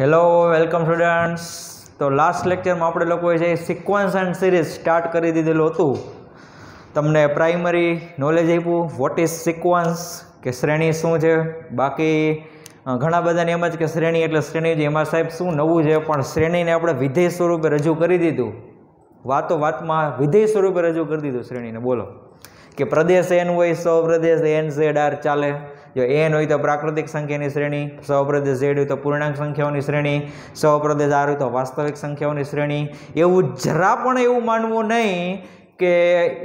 Hello welcome students. તો last લેક્ચરમાં આપણે લોકોએ જે સિક્વન્સ એન્ડ સિરીઝ સ્ટાર્ટ કરી દીધેલું હતું, તમને પ્રાઇમરી નોલેજ આપ્યું વોટ ઇઝ સિક્વન્સ, કે શ્રેણી શું છે. બાકી ઘણા બધાને એમ જ કે શ્રેણી એટલે શ્રેણી જ, એમાં સાહેબ શું નવું છે, પણ શ્રેણીને આપણે વિધેય સ્વરૂપે રજૂ કરી દીધું. વાતમાં વિધેય સ્વરૂપે રજૂ કરી દીધું શ્રેણીને. બોલો કે પ્રદેશ એન હોય, સૌપ્રદેશ એન ઝેડ આર ચાલે. જો એન હોય તો પ્રાકૃતિક સંખ્યાની શ્રેણી, સૌપ્રદેશ ઝેડ હોય તો પૂર્ણાંક સંખ્યાઓની શ્રેણી, સૌપ્રદેશ આર હોય તો વાસ્તવિક સંખ્યાઓની શ્રેણી. એવું જરા પણ એવું માનવું નહીં કે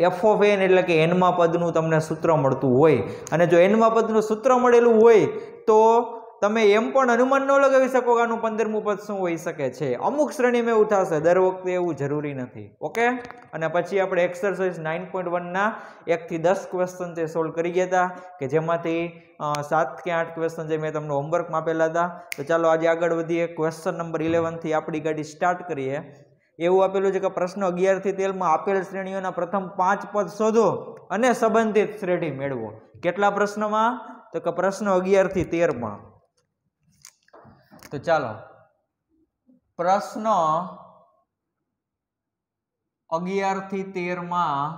એફ ઓફ એન એટલે કે એનમાં પદનું તમને સૂત્ર મળતું હોય, અને જો એનમાં પદનું સૂત્ર મળેલું હોય તો તમે એમ પણ અનુમાન ન લગાવી શકો કે આનું 15મું પદ શું હોઈ શકે છે. અમુક શ્રેણીમાં એવું થશે, દર વખતે એવું જરૂરી નથી. ઓકે. અને પછી આપણે એક્સરસાઇઝ 9.1 ના 1 થી 10 ક્વેશ્ચન જે સોલ્વ કરી ગયા હતા, કે જેમાંથી 7 કે 8 ક્વેશ્ચન જે મેં તમને હોમવર્કમાં આપેલા હતા. તો ચાલો આજે આગળ વધીએ. ક્વેશ્ચન નંબર 11 થી આપણી ગાડી સ્ટાર્ટ કરીએ. એવું આપેલું છે કે પ્રશ્ન 11 થી 13 માં આપેલ શ્રેણીઓના પ્રથમ 5 પદ શોધો અને સંબંધિત શ્રેણી મેળવો. કેટલા પ્રશ્નમાં? તો કે પ્રશ્ન 11 થી 13 માં. તો ચાલો પ્રશ્ન 11 થી 13 માં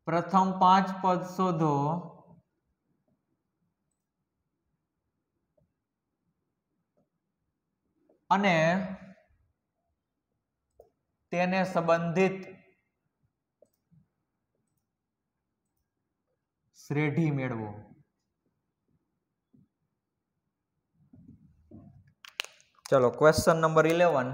પ્રથમ 5 પદ શોધો અને તેને સંબંધિત શ્રેણી મેળવો. ચલો ક્વેશ્ચન નંબર 11.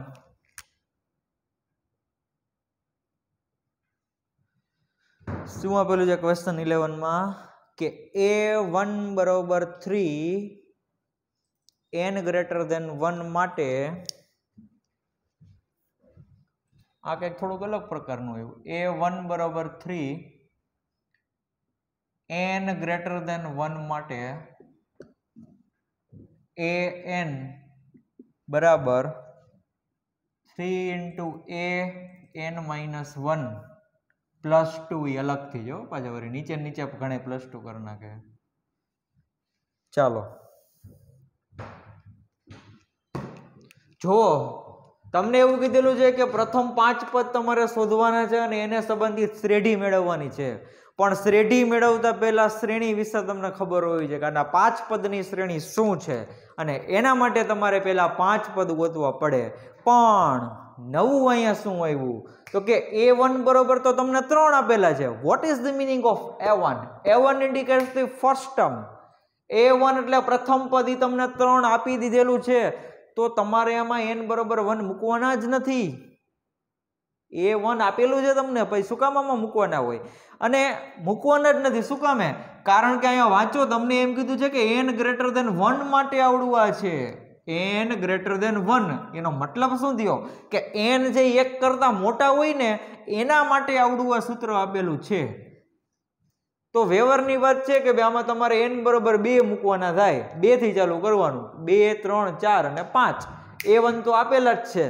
શું આપેલું છે ક્વેશ્ચન 11 માં? કે a1 બરોબર 3 n ગ્રેટર ધેન 1 માટે આ કંઈક થોડુંક અલગ પ્રકારનું આવ્યું. a1 બરોબર 3 n ગ્રેટર ધેન 1 માટે an બરાબર 3 into a n minus 1 plus 2. એ અલગથી જો પાછા વળી નીચે ઘણે પ્લસ 2 કરી નાખે. ચાલો જો તમને એવું કીધેલું છે કે પ્રથમ 5 પદ તમારે શોધવાના છે અને એને સંબંધિત શ્રેણી મેળવવાની છે, પણ શ્રેણી મેળવતા પહેલા શ્રેણી વિશે તમને ખબર હોવી જોઈએ કે આના 5 પદની શ્રેણી શું છે, અને એના માટે તમારે પહેલા 5 પદ ગોતવા પડે. પણ નવું અહીંયા શું આવ્યું તો કે a1 બરોબર તો તમને 3 આપેલા છે. What is the meaning of a1? a1 indicates the first term. a1 એટલે પ્રથમ પદ, ઈ તમને 3 આપી દીધેલું છે, તો તમારે એમાં n બરોબર 1 મૂકવાના જ નથી. a1 આપેલું છે તમને, પછી શું કામ આમાં મૂકવાના હોય? અને મૂકવાના જ નથી. શું કામે? કારણ કે અહીંયા વાંચો, તમને એમ કીધું છે કે n ગ્રેટર ધેન 1 માટે આવડું આ છે. n ગ્રેટર ધેન 1 એનો મતલબ શું થયો કે n જે 1 કરતા મોટા હોય ને એના માટે આવડું આ સૂત્ર આપેલું છે. તો વ્યવહારની વાત છે કે આમાં તમારે n બરોબર 2 મૂકવાના થાય. 2 થી ચાલુ કરવાનું. 2 3 4 અને 5. a1 તો આપેલા જ છે.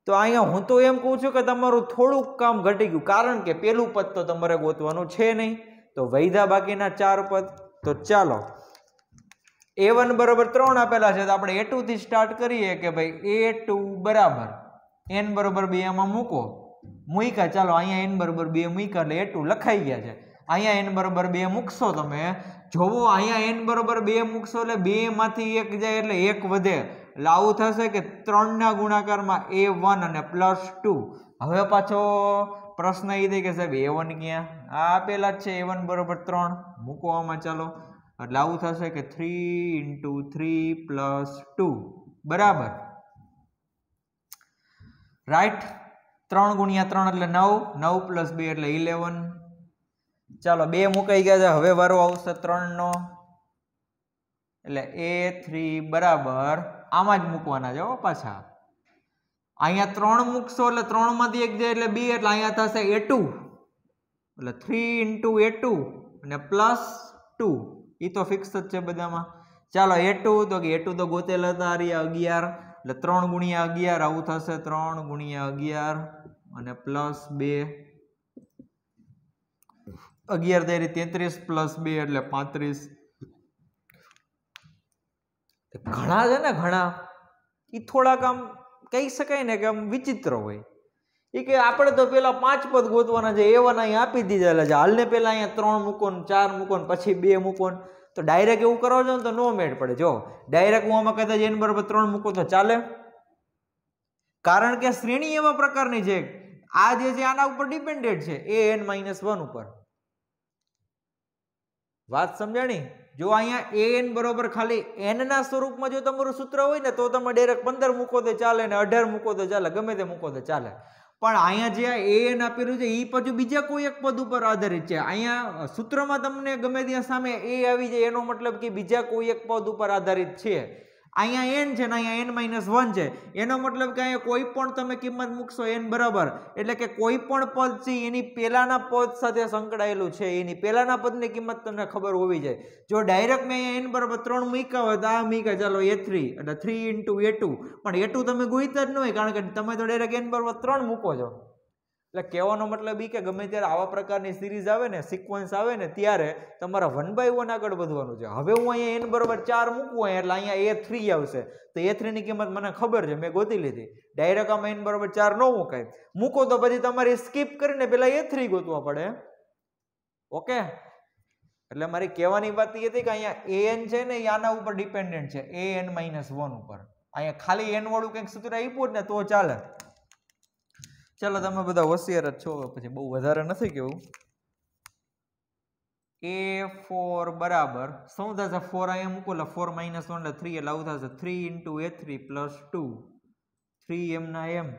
તો અહીંયા હું તો એમ કહું છું કે તમારું થોડુંક કામ ઘટી ગયું, કારણ કે પેલું પદ તો તમારે ગોતવાનું છે નહીં. તો વૈધા બાકીના 4 પદ. તો ચાલો a1 બરોબર 3 આપેલા છે, તો આપણે a2 થી સ્ટાર્ટ કરીએ કે ભાઈ a2 બરાબર n બરોબર 2 આમાં મૂકો. મૂક્યા. ચાલો અહીંયા n બરોબર 2 મૂક્યા એટલે a2 લખાઈ ગયા છે. અહીંયા n બરોબર 2 મૂકશો તમે. જોવો અહીંયા n બરોબર 2 મૂકશો એટલે 2 માંથી 1 જાય એટલે 1 વધે. એટલે આવું થશે કે 3 ના ગુણાકારમાં a1 અને પ્લસ 2. હવે પાછો પ્રશ્ન એ થાય કે સાહેબ a1 ક્યાં? આ આપેલા જ છે a1 બરોબર 3. મૂકો આમાં. ચાલો એટલે આવું થશે કે 3 into 3 plus 2 બરાબર રાઈટ. 3 ગુણ્યા 3 એટલે 9. 9 plus 2 એટલે 11. ચાલો 2 મુકાઈ ગયા છે. હવે વારો આવશે 3 નો, એટલે a3 બરાબર આમાં જ મૂકવાના છે પાછા. અહીંયા 3 મૂકશો એટલે 3 માંથી 1 જાય એટલે 2, એટલે અહીંયા થશે a2. એટલે 3 into a2 અને પ્લસ 2. એ તો ફિક્સ જ છે બધામાં. ચાલો a2 તો કે a2 તો ગોતેલા હતા 11, એટલે 3 ગુણ્યા 11 આવું થશે. 3 ગુણ્યા 11 અને પ્લસ 2. 11 તેરી 33 પ્લસ 2 એટલે 35. ઘણા છે ને ઘણા એ થોડાક આમ કહી શકાય ને કે આમ વિચિત્ર હોય. એ કે આપણે તો પેલા 5 પદ ગોતવાના છે એવાના અહીંયા આપી દીધેલા છે, હાલને પેલા અહીંયા 3 મૂકો ને 4 મૂકો ને પછી 2 મૂકો ને, તો ડાયરેક્ટ એવું કરો છો ને તો નો મેળ પડે. જો ડાયરેક્ટ હું આમાં કદાચ n બરાબર 3 મૂકો તો ચાલે, કારણ કે શ્રેણી એવા પ્રકારની છે આ જે છે આના ઉપર ડિપેન્ડેન્ટ છે an-1 ઉપર. વાત સમજાણી? જો અહીંયા an બરોબર ખાલી n ના સ્વરૂપમાં જો તમારું સૂત્ર હોય ને તો તમે ડાયરેક્ટ 15 મૂકો તો ચાલે ને 18 મૂકો તો ચાલે, ગમે તે મૂકો તો ચાલે. પણ અહીંયા જે an આપેલું છે એ પછી બીજા કોઈ એક પદ ઉપર આધારિત છે. અહીંયા સૂત્રમાં તમને ગમે ત્યાં સામે a આવી જાય એનો મતલબ કે બીજા કોઈ એક પદ ઉપર આધારિત છે. અહીંયા n છે ને અહીંયા n-1 છે, એનો મતલબ કે અહીંયા કોઈ પણ તમે કિંમત મૂકશો n બરાબર એટલે કે કોઈ પણ પદ છે એની પહેલાના પદ સાથે સંકળાયેલું છે, એની પહેલાના પદની કિંમત તમને ખબર હોવી જોઈએ. જો ડાયરેક્ટ મેં અહીંયા n બરાબર 3 મૂક્યા હોય તો આ મૂક્યા ચાલો a3 એટલે 3 × a2, પણ a2 તમે ગોઈતા જ ન હોય કારણ કે તમે તો ડાયરેક્ટ n બરાબર 3 મૂકો છો. એટલે કહેવાનો મતલબ એ કે ગમે ત્યારે આવા પ્રકારની સિરીઝ આવે ને, સિક્વન્સ આવે ને ત્યારે તમારે 1 by 1 આગળ વધવાનું છે. હવે હું અહીંયા n બરાબર 4 મૂકું એટલે અહીંયા a3 આવશે, તો a3 ની કિંમત મને ખબર છે, મેં ગોતી લીધી. ડાયરેક્ટ આમાં n બરાબર 4 ન મુકાય, મૂકો તો પછી તમારે સ્કીપ કરીને પેલા a3 ગોતવા પડે. ઓકે, એટલે મારી કહેવાની વાત એ હતી કે અહીંયા an છે ને એ આના ઉપર ડિપેન્ડન્ટ છે, an-1 ઉપર. અહીંયા ખાલી n વાળું કંઈક સૂત્ર આપ્યું જ ને તો ચાલે. ચાલો તમે બધા હોશિયાર જ છો, પછી બહુ વધારે નથી કેવું. a4 બરાબર શું થશે? 4 અહીંયા મૂકો એટલે 4 - 1 એટલે 3 એટલે આવું થશે 3 × a3 + 2, 3m ના m,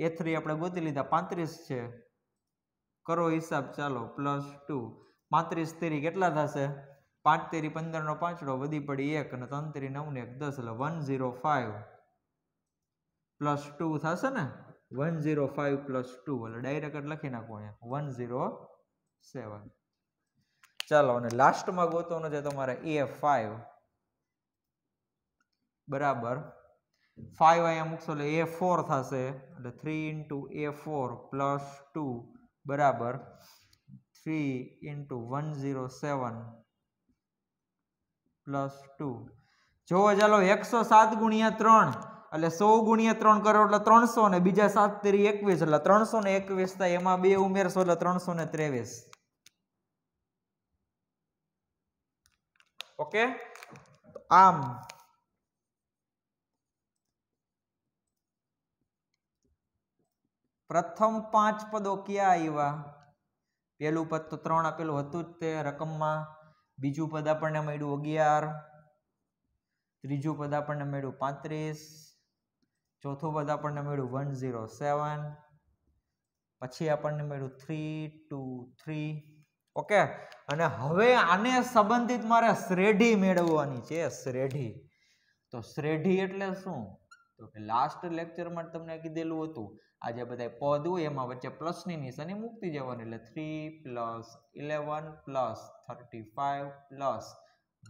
a3 આપણે ગોતી લીધા 35 છે, કરો હિસાબ ચાલો, +2, 35 તેરી કેટલા થશે? 5 તેરી 15 નો 5 વધી પડી 1 અને 3 તેરી 9 ને 1 10 એટલે 105 + 2 થશે ને, 105 + 2 એટલે ડાયરેક્ટ લખી નાખો અહીંયા 107. ચાલો અને લાસ્ટમાં ગોતવાનો છે તમારે a5 બરાબર 5 અહીંયા મૂકશો એટલે a4 થશે એટલે 3 × a4 + 2 બરાબર 3 × 107 + 2. જો ચાલો 107 × 3 એટલે 100 × 3 કરો એટલે 300 ને બીજા 7 તેરી 21 એટલે 321 થાય, એમાં 2 ઉમેરશો એટલે 323. ઓકે, આમ પ્રથમ 5 પદો ક્યાં આવ્યા? પહેલું પદ તો 3 આપેલું હતું જ તે રકમમાં, બીજું પદ આપણને મળ્યું 11, ત્રીજું પદ આપણને મળ્યું 35, ચોથું પદ આપણને મળ્યું 107, પછી આપણને મળ્યું 3 2 3. ઓકે, અને હવે આને સંબંધિત મારે શ્રેઢી મેળવવાની છે. શ્રેઢી, તો શ્રેઢી એટલે શું? તો કે લાસ્ટ લેક્ચરમાં તમને કીધેલું હતું આ જે બધા પદ હોય એમાં વચ્ચે પ્લસની નિશાની મૂકતી જવાની, એટલે 3 + 11 + 35 +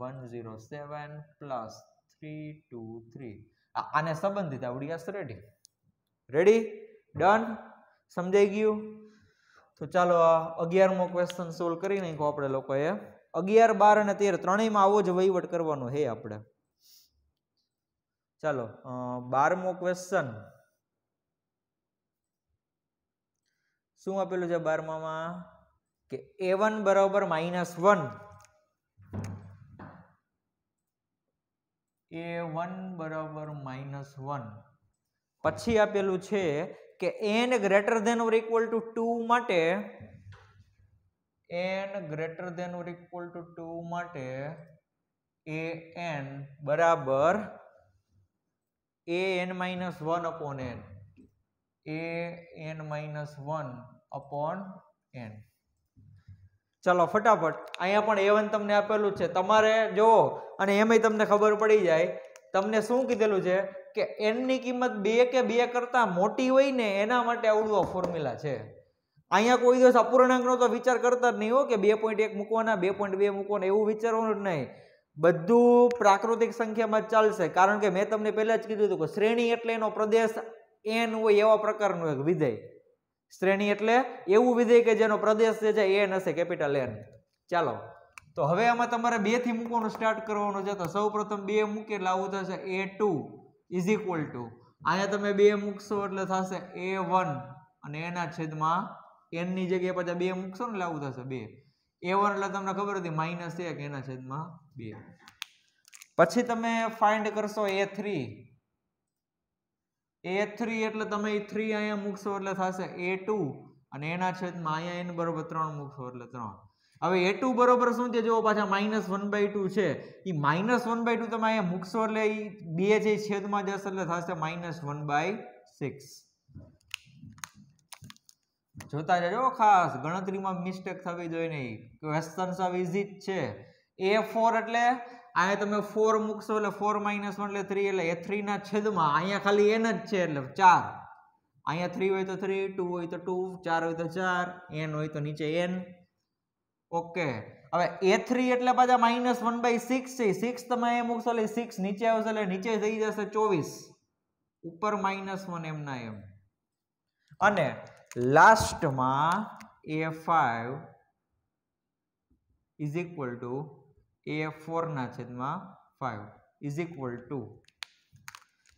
107 + 3 2 3. આને સંબંધિત આવડી આ શ્રેઢી. રેડી? ડન? સમજાઈ ગયું? તો ચાલો આ 11મો ક્વેશ્ચન સોલ્વ કરી નાખો આપણે લોકોએ. 11 12 અને 13 ત્રણેયમાં આવો જ વહીવટ કરવાનો છે આપણે. ચાલો 12મો ક્વેશ્ચન શું આપેલું છે 12માં? કે a1 બરાબર -1, a1 બરાબર -1, પછી આપેલું છે કે n greater than or equal to 2 માટે, n greater than or equal to 2 માટે an બરાબર an-1 upon n, an-1 upon n. ચાલો ફટાફટ, અહીંયા પણ a1 તમને આપેલું છે, તમારે જો અને એમાંય તમને ખબર પડી જાય. તમને શું કીધેલું છે કે n ની કિંમત 2 કે 2 કરતા મોટી હોય ને એના માટે આવડું આ ફોર્મ્યુલા છે. અહીંયા કોઈ દિવસ અપૂર્ણાંકનો તો વિચાર કરતા જ નહીં હો કે 2.1 મૂકવાના 2.2 મૂકવાના એવું વિચારવાનું જ નહીં. બધું પ્રાકૃતિક સંખ્યામાં જ ચાલશે, કારણ કે મેં તમને પહેલા જ કીધું હતું કે શ્રેણી એટલે એનો પ્રદેશ n હોય એવા પ્રકારનું એક વિધેય. શ્રેણી એટલે એવું વિધેય કે જેનો પ્રદેશ જે છે n હશે, કેપિટલ N. ચાલો તો હવે આમાં તમારે 2 થી મૂકવાનું સ્ટાર્ટ કરવાનું છે. તો સૌપ્રથમ 2 મૂકે એટલે આવું થશે a2 ઇઝ ઇક્વલ ટુ અહીંયા તમે 2 મૂકશો એટલે થશે a1 અને એના છેદમાં n ની જગ્યાએ પાછા 2 મૂકશો ને એટલે આવું થશે 2 a1 એટલે તમને ખબર હતી -1 એના છેદમાં 2. પછી તમે ફાઇન્ડ કરશો a3 એટલે તમે 3 અહીંયા મૂકશો એટલે થશે a2 અને એના છેદમાં અહીંયા n બરોબર 3 મૂકશો એટલે 3. હવે a2 બરોબર શું છે જો પાછા -1/2 છે એ -1/2 તમે અહીંયા મૂકશો એટલે એ 2 જે છેદમાં જશે એટલે થશે -1/6. જોતા જજો ખાસ ગણતરીમાં મિસ્ટેક થવી જોઈએ નહીં. ક્વેશ્ચન સબ ઈઝી જ છે. a4 એટલે અહીંયા તમે 4 મૂકશો એટલે 4 - 1 એટલે 3 એટલે a3 ના છેદમાં અહીંયા ખાલી n જ છે એટલે 4. અહીંયા 3 હોય તો 3, 2 હોય તો 2, 4 હોય તો 4, n હોય તો નીચે n. ઓકે. હવે a3 એટલે પાછા -1/6 છે. 6 તમે અહીંયા મૂકશો એટલે 6 નીચે આવશે એટલે નીચે થઈ જશે 24. ઉપર -1 એમ ના એમ. અને લાસ્ટમાં a5 is equal to a4 ના છેદમાં 5 ઇઝ ઇક્વલ ટુ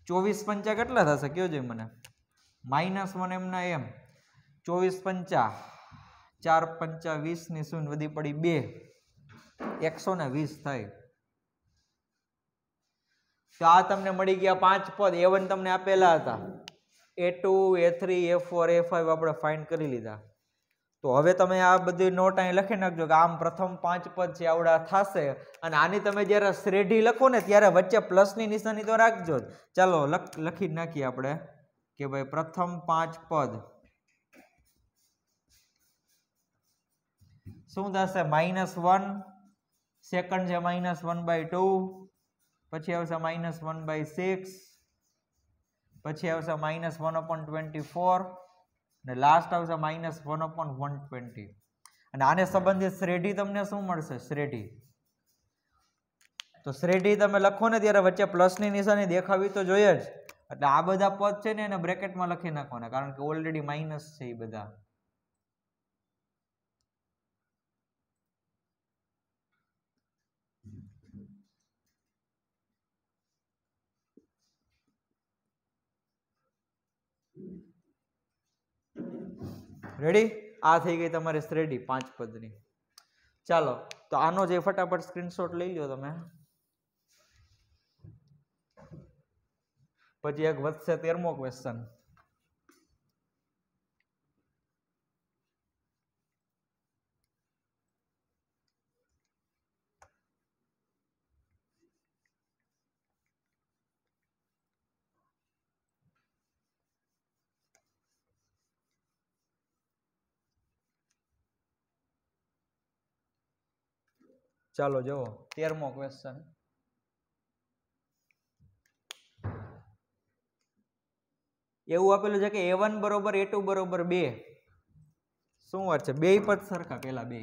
24 પંચા કેટલા થશે કયો છે મને? -1 એમ ના એમ. 24 પંચા 4 પંચા 20 ની શૂન્ય વધી પડી 2 120 થાય. તો આ તમને મળી ગયા 5 પદ. a1 તમને આપેલા હતા, a2 a3 a4 a5 આપણે ફાઇન્ડ કરી લીધા. તો હવે તમે આ બધી નોટ અહીં લખી નાખજો કે આમ પ્રથમ 5 પદ છે આવડા થશે. અને આની તમે જ્યારે શ્રેઢી લખો ને ત્યારે વચ્ચે પ્લસની નિશાની તો રાખજો જ. ચાલો લખી નાખીએ આપણે કે ભાઈ પ્રથમ 5 પદ શું થશે? -1, સેકન્ડ છે -1/2, પછી આવશે -1/6, પછી આવશે -1/24 અને લાસ્ટ આવશે -1/120. અને આને સંબંધિત શ્રેઢી તમને શું મળશે? શ્રેઢી. તો શ્રેઢી તમે લખો ને ત્યારે વચ્ચે પ્લસની નિશાની દેખાવી તો જોઈએ જ. એટલે આ બધા પદ છે ને એને બ્રેકેટમાં લખી નાખવાના, કારણ કે ઓલરેડી માઇનસ છે એ બધા. રેડી? આ થઈ ગઈ તમારી શ્રેઢી 5 પદની. ચાલો તો આનો જે ફટાફટ સ્ક્રીનશોટ લઈ લો તમે. પછી એક વધશે 13મો ક્વેશ્ચન. ચાલો જુઓ 13મો ક્વેશ્ચન. એવું આપેલું છે કે a1 બરોબર a2 બરોબર 2. શું વાત છે? બે પદ સરખા. પેલા બે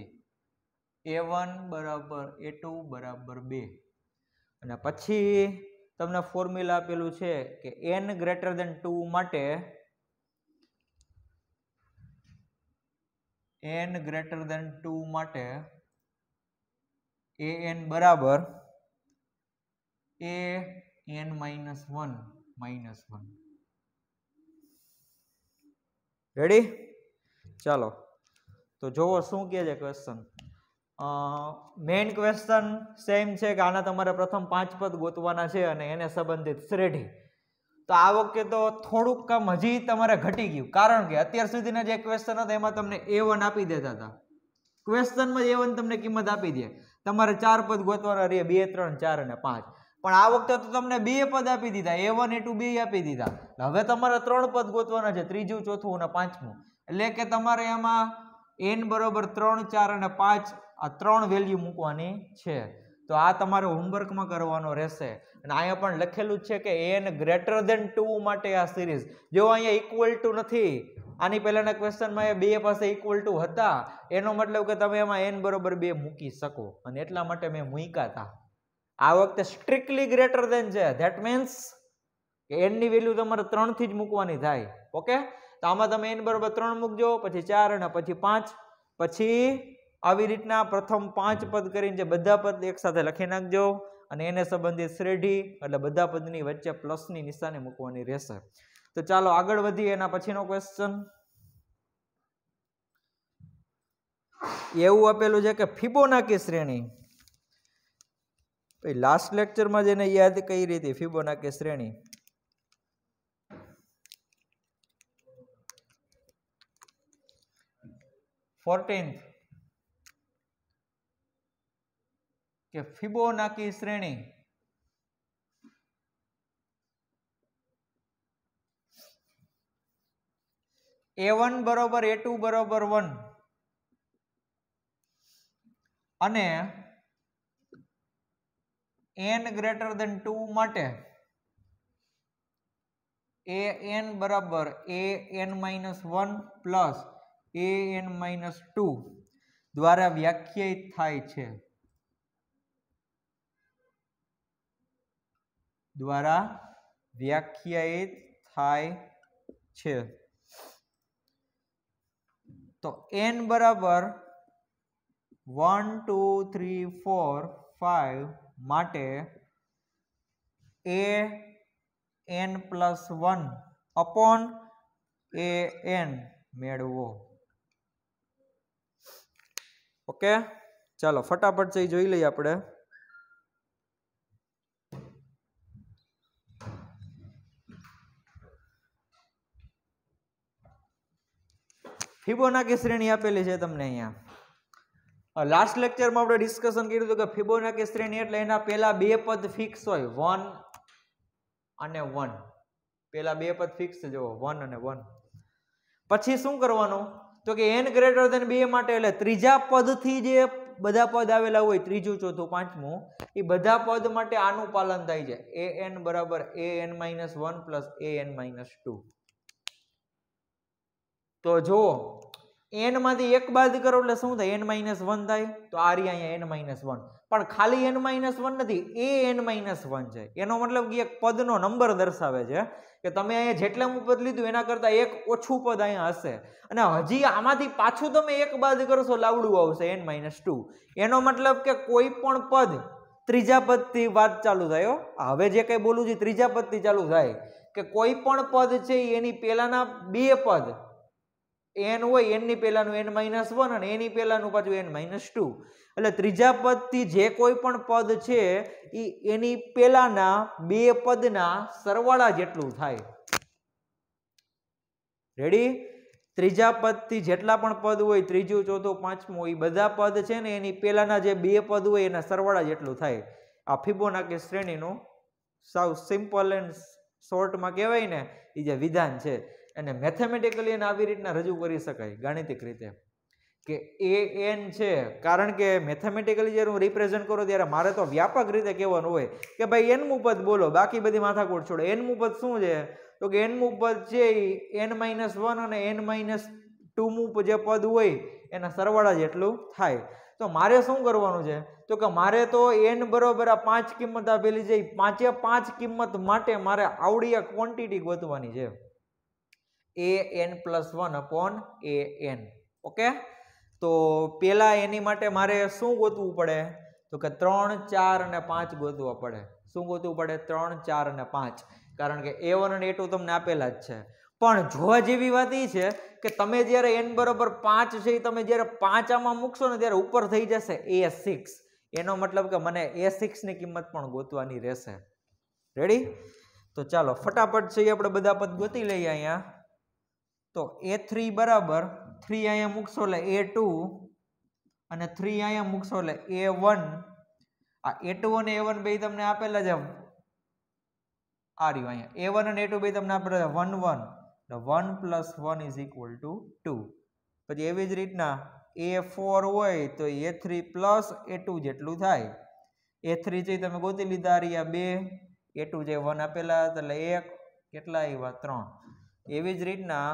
a1 બરાબર a2 બરાબર 2. અને પછી તમને ફોર્મ્યુલા આપેલું છે કે n ગ્રેટર ધેન 2 માટે n ગ્રેટર ધેન 2 માટે an બરાબર an -1 રેડી? ચાલો તો જોવો શું કહે છે ક્વેશ્ચન. મેઇન ક્વેશ્ચન સેમ છે કે આના તમારે પ્રથમ 5 પદ ગોતવાના છે અને એને સંબંધિત શ્રેઢી. તો આ વખતે તો થોડુંક કામ હજી તમારે ઘટી ગયું, કારણ કે અત્યાર સુધીના જે ક્વેશ્ચન હતા એમાં તમને a1 આપી દેતા હતા. ક્વેશ્ચનમાં a1 તમને કિંમત આપી દે. તમારે 4 પદ ગોતવાના રહે, 2 3 4 અને 5. પણ આ વખતે તો તમને 2 પદ આપી દીધા, a1 a2 2 આપી દીધા. હવે તમારે 3 પદ ગોતવાના છે, ત્રીજું ચોથું અને પાંચમું. એટલે કે તમારે એમાં n બરોબર 3 4 અને 5 આ 3 વેલ્યુ મૂકવાની છે. તો આ તમારે હોમવર્કમાં કરવાનો રહેશે. અને અહીંયા પણ લખેલું જ છે કે n ગ્રેટર ધેન 2 માટે આ સિરીઝ. જો અહીંયા ઇક્વલ ટુ નથી, આની પહેલાના ક્વેશ્ચનમાં એ 2 પાસે ઇક્વલ ટુ હતા, એનો મતલબ કે તમે એમાં n બરોબર 2 મૂકી શકો, અને એટલા માટે મેં મૂક્યા હતા. આ વખતે સ્ટ્રિક્ટલી ગ્રેટર ધેન છે. ધેટ મીન્સ કે n ની વેલ્યુ તમારે 3 થી જ મૂકવાની થાય. ઓકે? તો આમાં તમે n બરોબર 3 મૂકજો, પછી 4 અને પછી 5, પછી આવી રીતના પ્રથમ 5 પદ કરીને જે બધા પદ એક સાથે લખી નાખજો અને એને સંબંધિત શ્રેઢી એટલે બધા પદની વચ્ચે પ્લસની નિશાની મૂકવાની રહેશે. તો ચાલો આગળ વધીએ. એના પછીનો ક્વેશ્ચન એવું આપેલું છે કે ફિબોનાકી શ્રેણી, લાસ્ટ લેક્ચરમાં જેને યાદ કઈ રીતે ફિબોનાકી શ્રેણી 14th કે ફિબોનાકી શ્રેણી A1 બરોબર A2 બરોબર 1 અને n ગ્રેટર ધેન 2 માટે an બરાબર an-1 પ્લસ an-2 દ્વારા વ્યાખ્યાયિત થાય છે. દ્વારા વ્યાખ્યાયિત થાય છે. તો n બરાબર 1 2 3 4 5 માટે an+1 upon an મેળવો. ઓકે, ચાલો ફટાફટ છે જોઈ લઈએ આપણે. ફિબોનાકી શ્રેણી આપેલી છે તમને અહીંયા. લાસ્ટ લેક્ચરમાં આપણે ડિસ્કશન કર્યું હતું કે ફિબોનાકી શ્રેણી એટલે એના પહેલા બે પદ ફિક્સ હોય 1 અને 1. પહેલા બે પદ ફિક્સ જો 1 અને 1. પછી શું કરવાનું તો કે n ગ્રેટર ધેન 2 માટે એટલે ત્રીજા પદથી જે બધા પદ આવેલા હોય ત્રીજું ચોથું પાંચમું એ બધા પદ માટે આનું પાલન થાય છે. an બરાબર an-1 પ્લસ an-2. તો જો n માંથી એક બાદ કરો એટલે શું થાય n-1 થાય. તો આ રહી અહીંયા n-1 પણ ખાલી n-1 નથી an-1 છે. એનો મતલબ કે એક પદનો નંબર દર્શાવે છે કે તમે અહીંયા જેટલામું પદ લીધું એના કરતા એક ઓછું પદ અહીંયા હશે અને હજી આમાંથી પાછું તમે એક બાદ કરશો લાવડું આવશે n-2. એનો મતલબ કે કોઈ પણ પદ ત્રીજા પદથી વાત ચાલુ થાય. હવે જે કઈ બોલું છે ત્રીજા પદથી ચાલુ થાય કે કોઈ પણ પદ છે એની પહેલાના બે પદ n હોય n ની પહેલાનું n-1 અને એની પહેલાનું પાછું n-2 એટલે ત્રીજા પદથી જે કોઈ પણ પદ છે એની પહેલાના બે પદના સરવાળા જેટલું થાય. રેડી? ત્રીજા પદથી જેટલા પણ પદ હોય ત્રીજું ચોથું પાંચમું એ બધા પદ છે ને એની પહેલાના જે બે પદ હોય એના સરવાળા જેટલું થાય. આ ફિબોનાકી શ્રેણીનું સાવ સિમ્પલ એન્ડ શોર્ટમાં કહેવાય ને એ જે વિધાન છે અને મેથેમેટિકલી એને આવી રીતના રજૂ કરી શકાય ગાણિતિક રીતે કે an છે. કારણ કે મેથેમેટિકલી જ્યારે હું રિપ્રેઝન્ટ કરું ત્યારે મારે તો વ્યાપક રીતે કહેવાનું હોય કે ભાઈ n-મું પદ બોલો, બાકી બધી માથાકૂટ છોડો. n-મું પદ શું છે તો કે n-મું પદ છે n-1 અને n-2 જે પદ હોય એના સરવાળા જેટલું થાય. તો મારે શું કરવાનું છે તો કે મારે તો n બરોબર આ 5 કિંમત આપેલી છે. 5 કિંમત માટે મારે આવડી આ ક્વોન્ટિટી ગોતવાની છે an+1 upon an. ઓકે, તો પેલા એની માટે મારે શું ગોતવું પડે તો કે 3 4 અને 5 ગોતવા પડે. શું ગોતવું પડે? 3 4 અને 5. કારણ કે a1 અને a2 તમને આપેલા જ છે. પણ જોવા જેવી વાત એ છે કે તમે જ્યારે n બરોબર 5 છે તમે જ્યારે 5 આમાં મૂકશો ને ત્યારે ઉપર થઈ જશે a6. એનો મતલબ કે મને a6 ની કિંમત પણ ગોતવાની રહેશે. રેડી? તો ચાલો ફટાફટ છે આપણે બધા પદ ગોતી લઈએ. અહીંયા તો a3 બરાબર 3 અહીંયા મૂકશો એટલે a2 અને 3 અહીંયા મૂકશો એટલે a1. આ a2 અને a1 બે તમને આપેલા છે. આ રહ્યું અહીંયા a1 અને a2 બે તમને આપેલા છે 1 1. 1 + 1 = 2. પછી એવી જ રીતના a4 હોય તો a3 + a2 જેટલું થાય. a3 છે તમે ગોતી લીધા. રહ્યા 2, a2 જે 1 આપેલા એટલે 1, કેટલા આવ્યા 3. એવી જ રીતના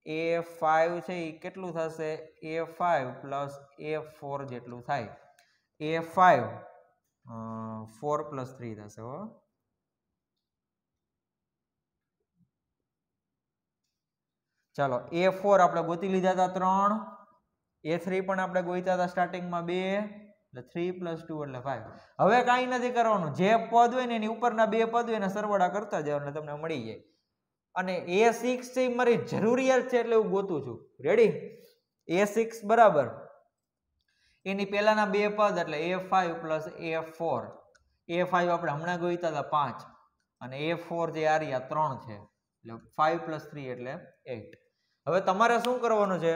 a5 છે એ કેટલું થશે a5 + a4 જેટલું થાય. a5 4 + 3 થશે. હો ચાલો a4 આપણે ગોતી લીધા હતા 3 A3 પણ આપણે ગોઈતા હતા સ્ટાર્ટિંગમાં 2 એટલે 3 + 2 એટલે 5. હવે કાંઈ નથી કરવાનું, જે પદ હોય ને એની ઉપરના બે પદ હોય એને સરવાળા કરતા જાવ એટલે તમને મળી જાય. અને A6 છે મારી જરૂરિયાત છે એટલે હું ગોતું છું. રેડી? A6 બરાબર એની પહેલાના બે પદ એટલે A5 + A4. A5 આપણે હમણાં ગોઈતા હતા 5 અને A4 જે આ રહ્યા 3 છે એટલે 5 + 3 એટલે 8. હવે તમારે શું કરવાનું છે?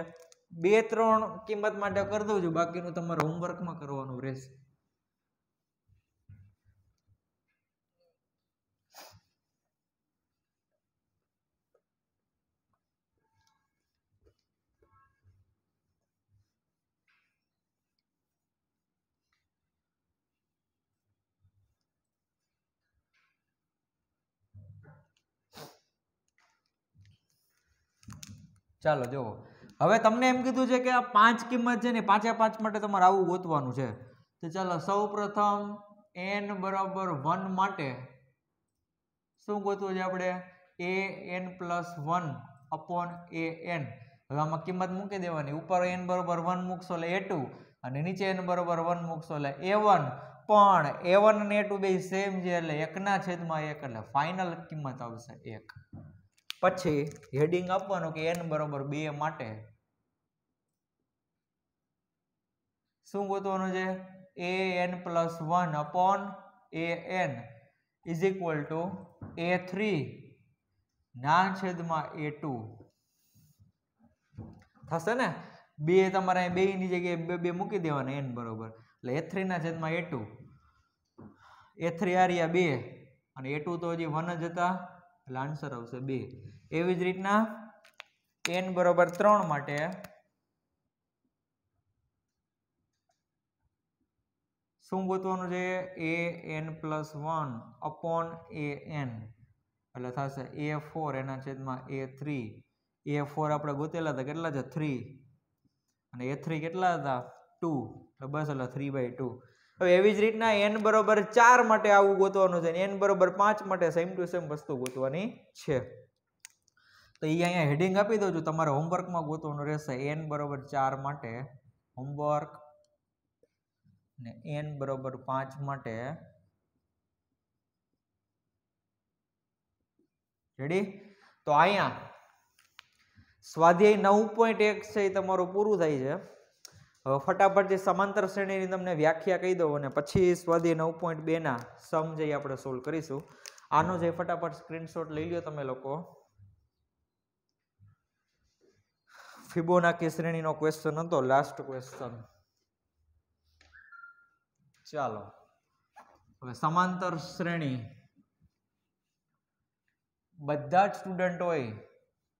2 3 કિંમત માટે કરી દઉં છું, બાકીનું તમારે હોમવર્કમાં કરવાનું રહેશે. ચાલો જુઓ, હવે તમને એમ કીધું છે કે આ 5 કિંમત છે ને 5 માટે તમારે આવું ગોતવાનું છે. તો ચાલો સૌ પ્રથમ n બરાબર 1 માટે શું ગોતવું છે આપણે? an + 1 upon an. હવે આમાં કિંમત મૂકી દેવાની, ઉપર n બરાબર 1 મૂકશો એટલે a2 અને નીચે n બરાબર 1 મૂકશો એટલે a1. પણ a1 અને a2 બે સેમ છે એટલે 1/1 એટલે ફાઇનલ કિંમત આવશે 1. પછી હેડિંગ આપવાનું કે n બરાબર 2 માટે શું ગોતવાનું છે? an + 1 upon an is equal to a3 ના છેદમાં a2 થશે ને? બે તમારે બે ની જગ્યાએ બે મૂકી દેવાના n બરોબર એટલે a3 ના છેદમાં a2. a3 આ રહ્યા 2 અને a2 તો હજી 1 જ હતા એટલે આન્સર આવશે 2. એવી જ રીતના n બરાબર 3 માટે શું ગોતવાનું છે? an + 1 upon an એટલે થશે a4 એના છેદમાં a3. a4 આપણે ગોતેલા હતા કેટલા છે? 3 અને a3 કેટલા હતા? 2 એટલે બસ એટલે 3/2. હવે એવી જ રીતના n બરાબર 4 માટે આવું ગોતવાનું છે, n બરાબર 5 માટે સેમ ટુ સેમ વસ્તુ ગોતવાની છે. તો એ અહીંયા હેડિંગ આપી દઉં છું, તમારે હોમવર્કમાં ગોતવાનું રહેશે. n બરાબર 4 માટે હોમવર્ક ને n બરાબર 5 માટે રેડી? તો અહીંયા સ્વાધ્યાય 9.1 છે એ તમારું પૂરું થાય છે. હવે ફટાફટ જે સમાંતર શ્રેણીની તમને વ્યાખ્યા કહી દઉં અને પછી સ્વાધ્યાય 9.2 ના સમ જે આપણે સોલ્વ કરીશું. આનો જે ફટાફટ સ્ક્રીનશોટ લઈ લ્યો તમે લોકો. ફિબોનાકી શ્રેણીનો ક્વેશ્ચન હતો, લાસ્ટ ક્વેશ્ચન. ચાલો હવે સમાંતર શ્રેણી બધા જ સ્ટુડન્ટ હોય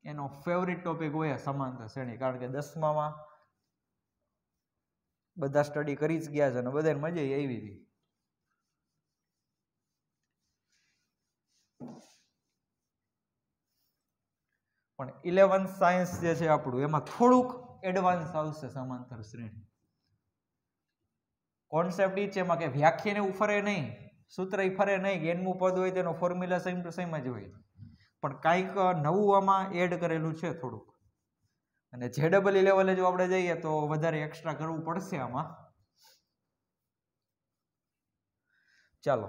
એનો ફેવરિટ ટોપિક હોય સમાંતર શ્રેણી, કારણ કે 10માં બધા સ્ટડી કરી જ ગયા છે અને બધાને મજા આવી હતી. પણ 11th સાયન્સ જે છે આપણું એમાં થોડુંક એડવાન્સ આવશે સમાંતર શ્રેણી. કોન્સેપ્ટ એ છે એમાં કે વ્યાખ્યાને એવું ફરે નહીં, સૂત્ર એ ફરે નહીં, કે એનમું પદ હોય તેનો ફોર્મ્યુલા સેમ ટુ સેમ જ હોય, પણ કાંઈક નવું આમાં એડ કરેલું છે થોડુંક. અને JEE લેવલે જો આપણે જઈએ તો વધારે એક્સ્ટ્રા કરવું પડશે આમાં. ચાલો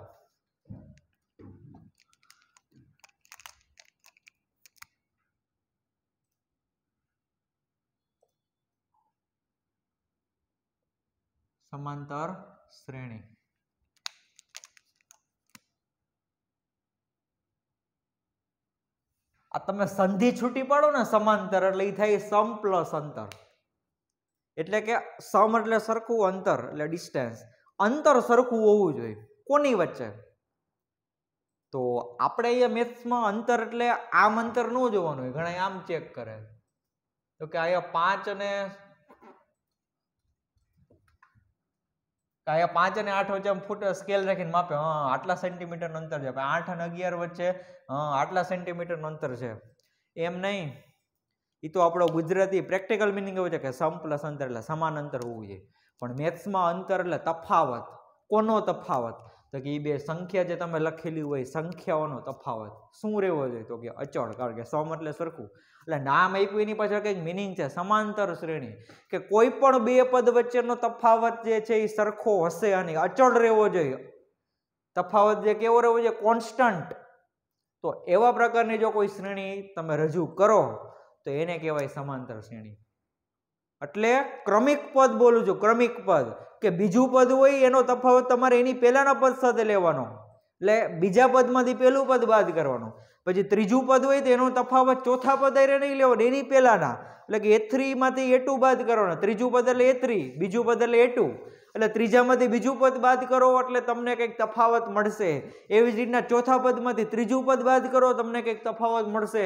સમાંતર શ્રેણી આ તમે સંધિ છૂટી પાડો ને સમાંતર એટલે એ થાય સમ પ્લસ અંતર. એટલે કે સમ એટલે સરખું, અંતર એટલે ડિસ્ટન્સ. અંતર સરખું હોવું જોઈએ કોની વચ્ચે? તો આપણે અહીંયા મેથ્સમાં અંતર એટલે આમ અંતર ન જોવાનું હોય, ઘણા આમ ચેક કરે તો કે અહીંયા 5 અને 8 વચ્ચે ફૂટ સ્કેલ રાખીને માપે, હા આટલા સેન્ટીમીટર અંતર છે. 8 અને 11 વચ્ચે હા આટલા સેન્ટીમીટર અંતર છે. એમ નહીં, એ તો આપણો ગુજરાતી પ્રેક્ટિકલ મિનિંગ એવું છે કે સમ પ્લસ અંતર એટલે સમાન અંતર હોવું જોઈએ. પણ મેથ્સમાં અંતર એટલે તફાવત. કોનો તફાવત? તો કે એ બે સંખ્યા જે તમે લખેલી હોય સંખ્યાઓનો તફાવત શું રહેવો જોઈએ? તો કે અચળ, કારણ કે સમ એટલે સરખું. એટલે નામ આપ્યું એની પાછળ કંઈક મિનિંગ છે, સમાંતર શ્રેણી, કે કોઈ પણ બે પદ વચ્ચેનો તફાવત જે છે એ સરખો હશે અને અચળ રહેવો જોઈએ. તફાવત જે કેવો રહેવો જોઈએ? કોન્સ્ટન્ટ. તો એવા પ્રકારની જો કોઈ શ્રેણી તમે રજૂ કરો તો એને કહેવાય સમાંતર શ્રેણી. એટલે ક્રમિક પદ બોલું છું, ક્રમિક પદ, કે બીજું પદ હોય એનો તફાવત તમારે એની પહેલાના પદ સાથે લેવાનો. એટલે બીજા પદમાંથી પહેલું પદ બાદ કરવાનું. પછી ત્રીજું પદ હોય તો એનો તફાવત ચોથા પદ હારે નહીં લેવાનો, એની પહેલાના. એટલે કે A3 માંથી A2 બાદ કરવાનો. ત્રીજું પદ એટલે A3, બીજું પદ એટલે A2. એટલે ત્રીજામાંથી બીજું પદ બાદ કરો એટલે તમને કંઈક તફાવત મળશે. એવી જ રીતના ચોથા પદમાંથી ત્રીજું પદ બાદ કરો તમને કંઈક તફાવત મળશે.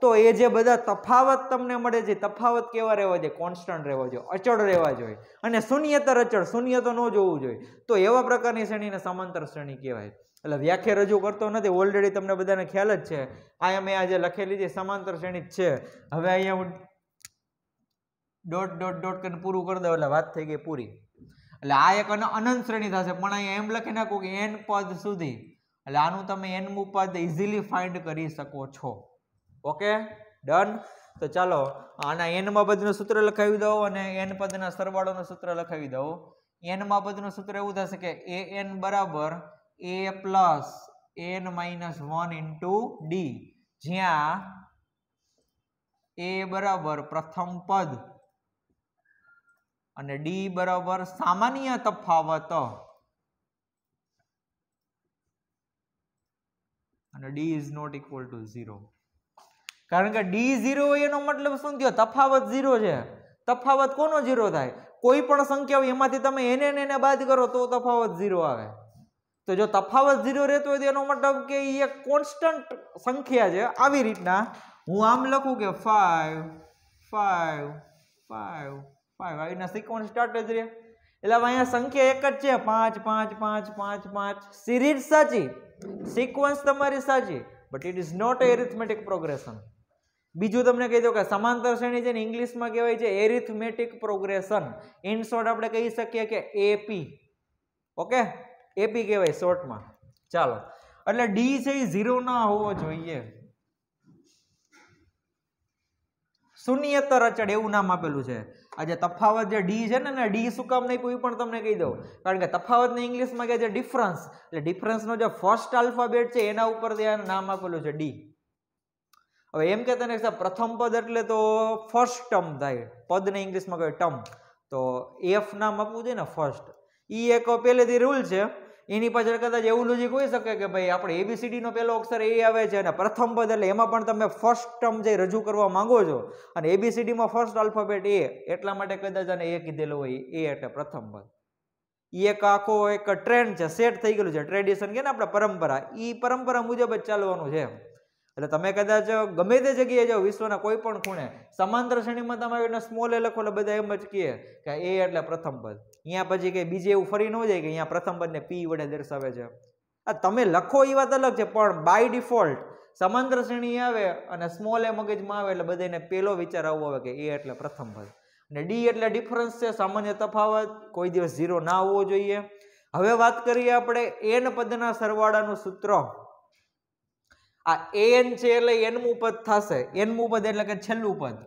તો એ જે બધા તફાવત તમને મળે છે, તફાવત કેવા રહેવા જોઈએ? કોન્સ્ટન્ટ રહેવા જોઈએ, અચળ રહેવા જોઈએ. અને શૂન્યતર અચળ, શૂન્ય તો ન જોવું જોઈએ. તો એવા પ્રકારની શ્રેણીને સમાંતર શ્રેણી કહેવાય. એટલે વ્યાખ્યા રજૂ કરતો નથી, ઓલરેડી તમને બધાને ખ્યાલ જ છે. અહીંયા મેં આજે લખેલી છે સમાંતર શ્રેણી જ છે. હવે અહીંયા હું ડોટ ડોટ ડોટ કરીને પૂરું કરી દઉં એટલે વાત થઈ ગઈ પૂરી. એટલે આ એક અનંત શ્રેણી થશે, પણ અહીંયા એમ લખી નાખું કે n પદ સુધી. એટલે આનું તમે n મું પદ ઇઝીલી ફાઇન્ડ કરી શકો છો. Okay, done. તો ચાલો આના n માં પદનું સૂત્ર લખાવી દઉં અને n પદના સરવાળોનું સૂત્ર લખાવી દઉં. n માં પદનું સૂત્ર એવું થશે કે an બરાબર a plus n minus 1 into d, જ્યાં a બરાબર પ્રથમ પદ અને d બરાબર સામાન્ય તફાવત અને d is not equal to 0. કારણ કે d 0 હોય એનો મતલબ શું થયો? તફાવત 0 છે. તફાવત કોનો 0 થાય? કોઈ પણ સંખ્યા હોય એમાંથી તમે એને બાદ કરો તો તફાવત 0 આવે. તો જો તફાવત 0 રહેતો હોય તો એનો મતલબ કે એ એક કોન્સ્ટન્ટ સંખ્યા છે. આવી રીતના હું આમ લખું કે 5 5 5 5 આવીના સિક્વન્સ સ્ટાર્ટ જ રહે. એટલે અહીંયા સંખ્યા એક જ છે, 5 5 5 5 5. સિરીઝ સાચી, સિક્વન્સ તમારી સાચી, but it is not a arithmetic progression. બીજું તમને કહી દઉં કે સમાંતર શ્રેણી છે ને ઇંગ્લિશમાં કહેવાય છે એરિથમેટિક પ્રોગ્રેશન. ઇન શોર્ટ આપણે કહી શકીએ કે AP. ઓકે, AP કહેવાય શોર્ટમાં. ચાલો, એટલે d છે એ 0 ના હોવો જોઈએ. શૂન્યતર અચળ એવું નામ આપેલું છે. આ જે તફાવત જે d છે ને d શું કામ નહીં કોઈ પણ તમને કહી દઉં, કારણ કે તફાવતને ઇંગ્લિશમાં કહે છે ડિફરન્સ. એટલે ડિફરન્સનો જે ફર્સ્ટ આલ્ફાબેટ છે એના ઉપર ત્યાં નામ આપેલું છે d. હવે એમ કે તને પ્રથમ પદ એટલે તો ફર્સ્ટ ટર્મ થાય, પદને ઇંગ્લિશમાં કહે ટર્મ. તો f નામ આપવું જોઈએ ને ફર્સ્ટ. એ એક પહેલેથી રૂલ છે. એની પાછળ કદાચ એવું લોજિક હોઈ શકે કે ભાઈ આપણે ABCD નો પહેલો અક્ષર A આવે છે અને પ્રથમ પદ એટલે એમાં પણ તમે ફર્સ્ટ ટર્મ જે રજૂ કરવા માંગો છો અને ABCD માં ફર્સ્ટ આલ્ફાબેટ A, એટલા માટે કદાચ આને A કીધેલું હોય. A એટલે પ્રથમ પદ. એ એક આખો એક ટ્રેન્ડ છે, સેટ થઈ ગયેલું છે, ટ્રેડિશન કે ને આપણે પરંપરા, એ પરંપરા મુજબ જ ચાલવાનું છે. એટલે તમે કદાચ ગમે તે જગ્યાએ જાઓ વિશ્વના કોઈ પણ ખૂણે, સમાંતર શ્રેણીમાં તમે એને સ્મોલ એ લખો એટલે બધા એમ જ કહે કે A એટલે પ્રથમ પદ. અહીંયા પછી કે બીજે એવું ફરી ન જાય કે અહીંયા પ્રથમ પદને P વડે દર્શાવે છે. આ તમે લખો એ વાત અલગ છે, પણ બાય ડિફોલ્ટ સમાંતર શ્રેણી આવે અને સ્મોલ એ મગજમાં આવે એટલે બધાને પેલો વિચાર આવવો આવે કે A એટલે પ્રથમ પદ અને D એટલે ડિફરન્સ છે, સામાન્ય તફાવત, કોઈ દિવસ 0 ના હોવો જોઈએ. હવે વાત કરીએ આપણે n પદના સરવાળાનું સૂત્ર. આ n છે એટલે n મું પદ થશે. n મું પદ એટલે કે છેલ્લું પદ.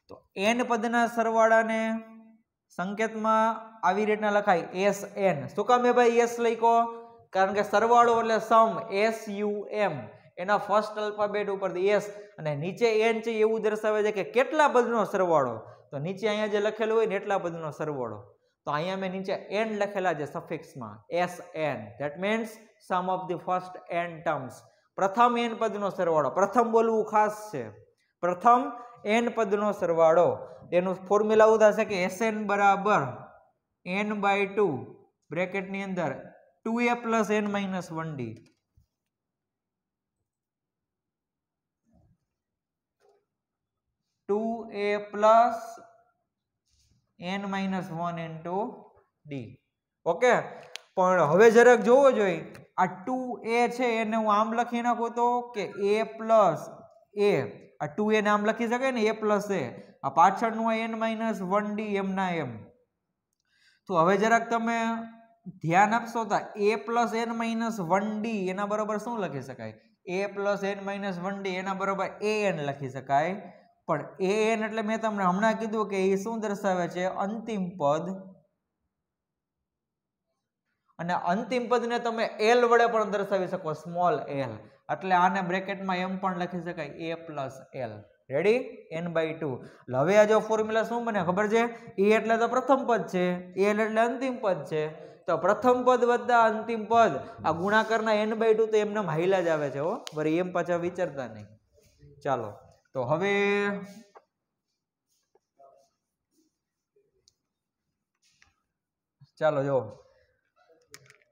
તો n પદના સરવાળાને સંકેતમાં આવી રીતના લખાય SN. શું કામ એ ભાઈ S લખ્યો? કારણ કે સરવાળો એટલે સમ, SUM, એના ફર્સ્ટ આલ્ફાબેટ ઉપરથી S અને નીચે n છે એવું દર્શાવે છે કે કેટલા પદનો સરવાળો. તો નીચે અહીંયા જે લખેલું હોય ને એટલા પદનો સરવાળો. તો અહીંયા મેં નીચે n લખેલા છે સફિક્સમાં, SN. That means sum of the first n terms. પ્રથમ n પદનો સરવાળો. પ્રથમ બોલવું ખાસ છે. પ્રથમ n પદનો સરવાળો. એનું ફોર્મ્યુલા એવું થશે કે SN બરાબર n/2 બ્રેકેટની અંદર 2a plus n minus 1d. n minus 1 into d. Okay, પણ હવે જરાક જોવો જોઈએ, આ 2a છે એને હું આમ લખી નાખું તો કે a plus a. આ 2a ને આમ લખી શકાય ને, a plus a. આ પાછળનું n minus 1d એમ ના એમ. તો હવે જરાક તમે ધ્યાન આપશો તો a plus n minus 1d એના બરોબર શું લખી શકાય? a plus n minus 1d એના બરોબર an લખી શકાય. પણ an એટલે મેં તમને હમણાં કીધું કે એ શું દર્શાવે છે? અંતિમ પદ. અને અંતિમ પદને તમે l વડે પણ દર્શાવી શકો, સ્મોલ l. એટલે આને બ્રેકેટમાં એમ પણ લખી શકાય a plus l. Ready? n/2. હવે આ જો ફોર્મ્યુલા શું બને ખબર છે? a એટલે તો પ્રથમ પદ છે, l એટલે અંતિમ પદ છે. તો પ્રથમ પદ વત્તા અંતિમ પદ આ ગુણાકારના n/2 તો એમને હાઈલા જ આવે છે હો, વળી એમ પાછા વિચારતા નહીં. ચાલો તો હવે ચાલો જો,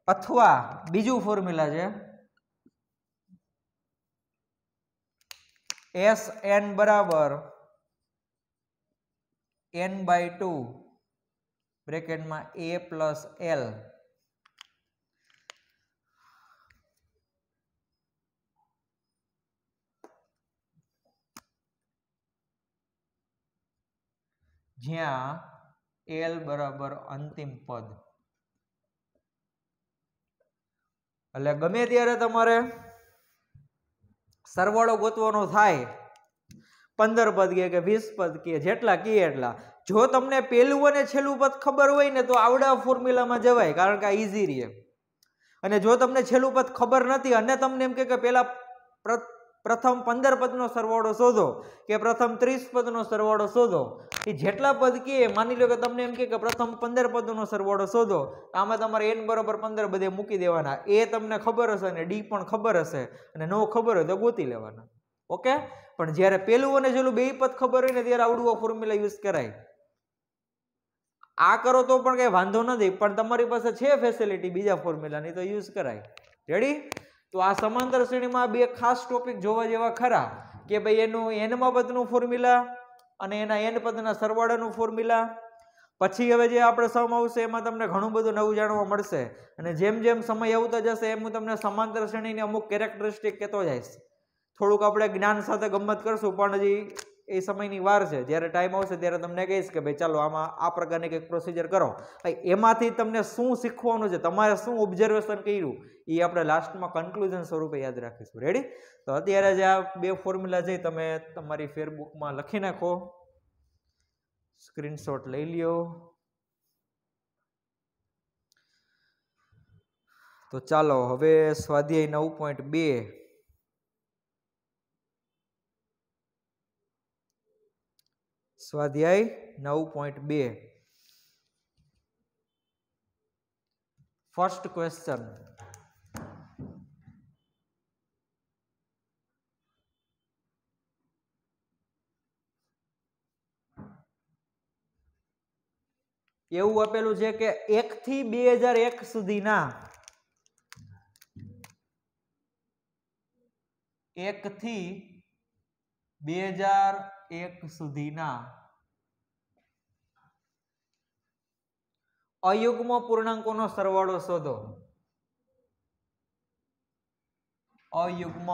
અથવા બીજું ફોર્મ્યુલા છે Sn બરાબર n/2 બ્રેકેટમાં a પ્લસ l. જ્યાં l બરાબર અંતિમ પદ. એટલે ગમે ત્યારે તમારે સરવાળો ગોતવાનો થાય, 15 પદ કે 20 પદ કે જેટલા કે એટલા. જો તમને પેલું અને છેલ્લું પદ ખબર હોય ને તો આવડા ફોર્મ્યુલામાં જવાય, કારણ કે આ ઈઝી રહે. અને જો તમને છેલ્લું પદ ખબર નથી અને તમને એમ કે પેલા પ્રથમ 15 પદનો સરવાળો શોધો કે પ્રથમ 30 પદનો સરવાળો શોધો, એ જેટલા પદ કે માની લો કે તમને એમ કે પ્રથમ 15 પદનો સરવાળો શોધો, આમાં તમારે n બરાબર 15 બધે મૂકી દેવાના. એ તમને ખબર હશે અને ડી પણ ખબર હશે, અને નો ખબર હોય તો ગોતી લેવાના. ઓકે? પણ જ્યારે પેલું અને છેલ્લું બે પદ ખબર હોય ને ત્યારે આવડું ફોર્મ્યુલા યુઝ કરાય. આ કરો તો પણ કઈ વાંધો નથી, પણ તમારી પાસે છે ફેસિલિટી બીજા ફોર્મ્યુલાની તો યુઝ કરાય. રેડી? તો આ સમાંતર શ્રેણીમાં બે ખાસ ટોપિક જોવા જેવા ખરા કે ભાઈ એનું n માં પદનું ફોર્મ્યુલા અને એના n પદના સરવાળાનું ફોર્મ્યુલા. પછી હવે જે આપણે સમ આવશે એમાં તમને ઘણું બધું નવું જાણવા મળશે. અને જેમ જેમ સમય આવતો જશે એમ હું તમને સમાંતર શ્રેણીની અમુક કેરેક્ટરિસ્ટિક કહેતો જઈશ. થોડુંક આપણે જ્ઞાન સાથે ગમત કરશું, પણ હજી એ સમયની વાર છે. જ્યારે ટાઈમ આવશે ત્યારે તમને કહીશ કે ભાઈ ચાલો આમાં આ પ્રકારની કંઈક પ્રોસિજર કરો. એમાંથી તમને શું શીખવાનું છે, તમારે શું ઓબ્ઝર્વેશન કર્યું, એ આપણે લાસ્ટમાં કન્ક્લુઝન સ્વરૂપે યાદ રાખીશું. રેડી? તો અત્યારે જે આ બે ફોર્મ્યુલા છે તમે તમારી ફેરબુકમાં લખી નાખો, સ્ક્રીનશોટ લઈ લ્યો. તો ચાલો હવે સ્વાધ્યાય 9.2 સ્વાધ્યાય 9.2 ફર્સ્ટ ક્વેશ્ચન. એવું આપેલું છે કે 1 થી 2001 સુધીના 1 થી 2001 સુધીના અયુગ્મ પૂર્ણાંકોનો સરવાળો શોધો. અયુગ્મ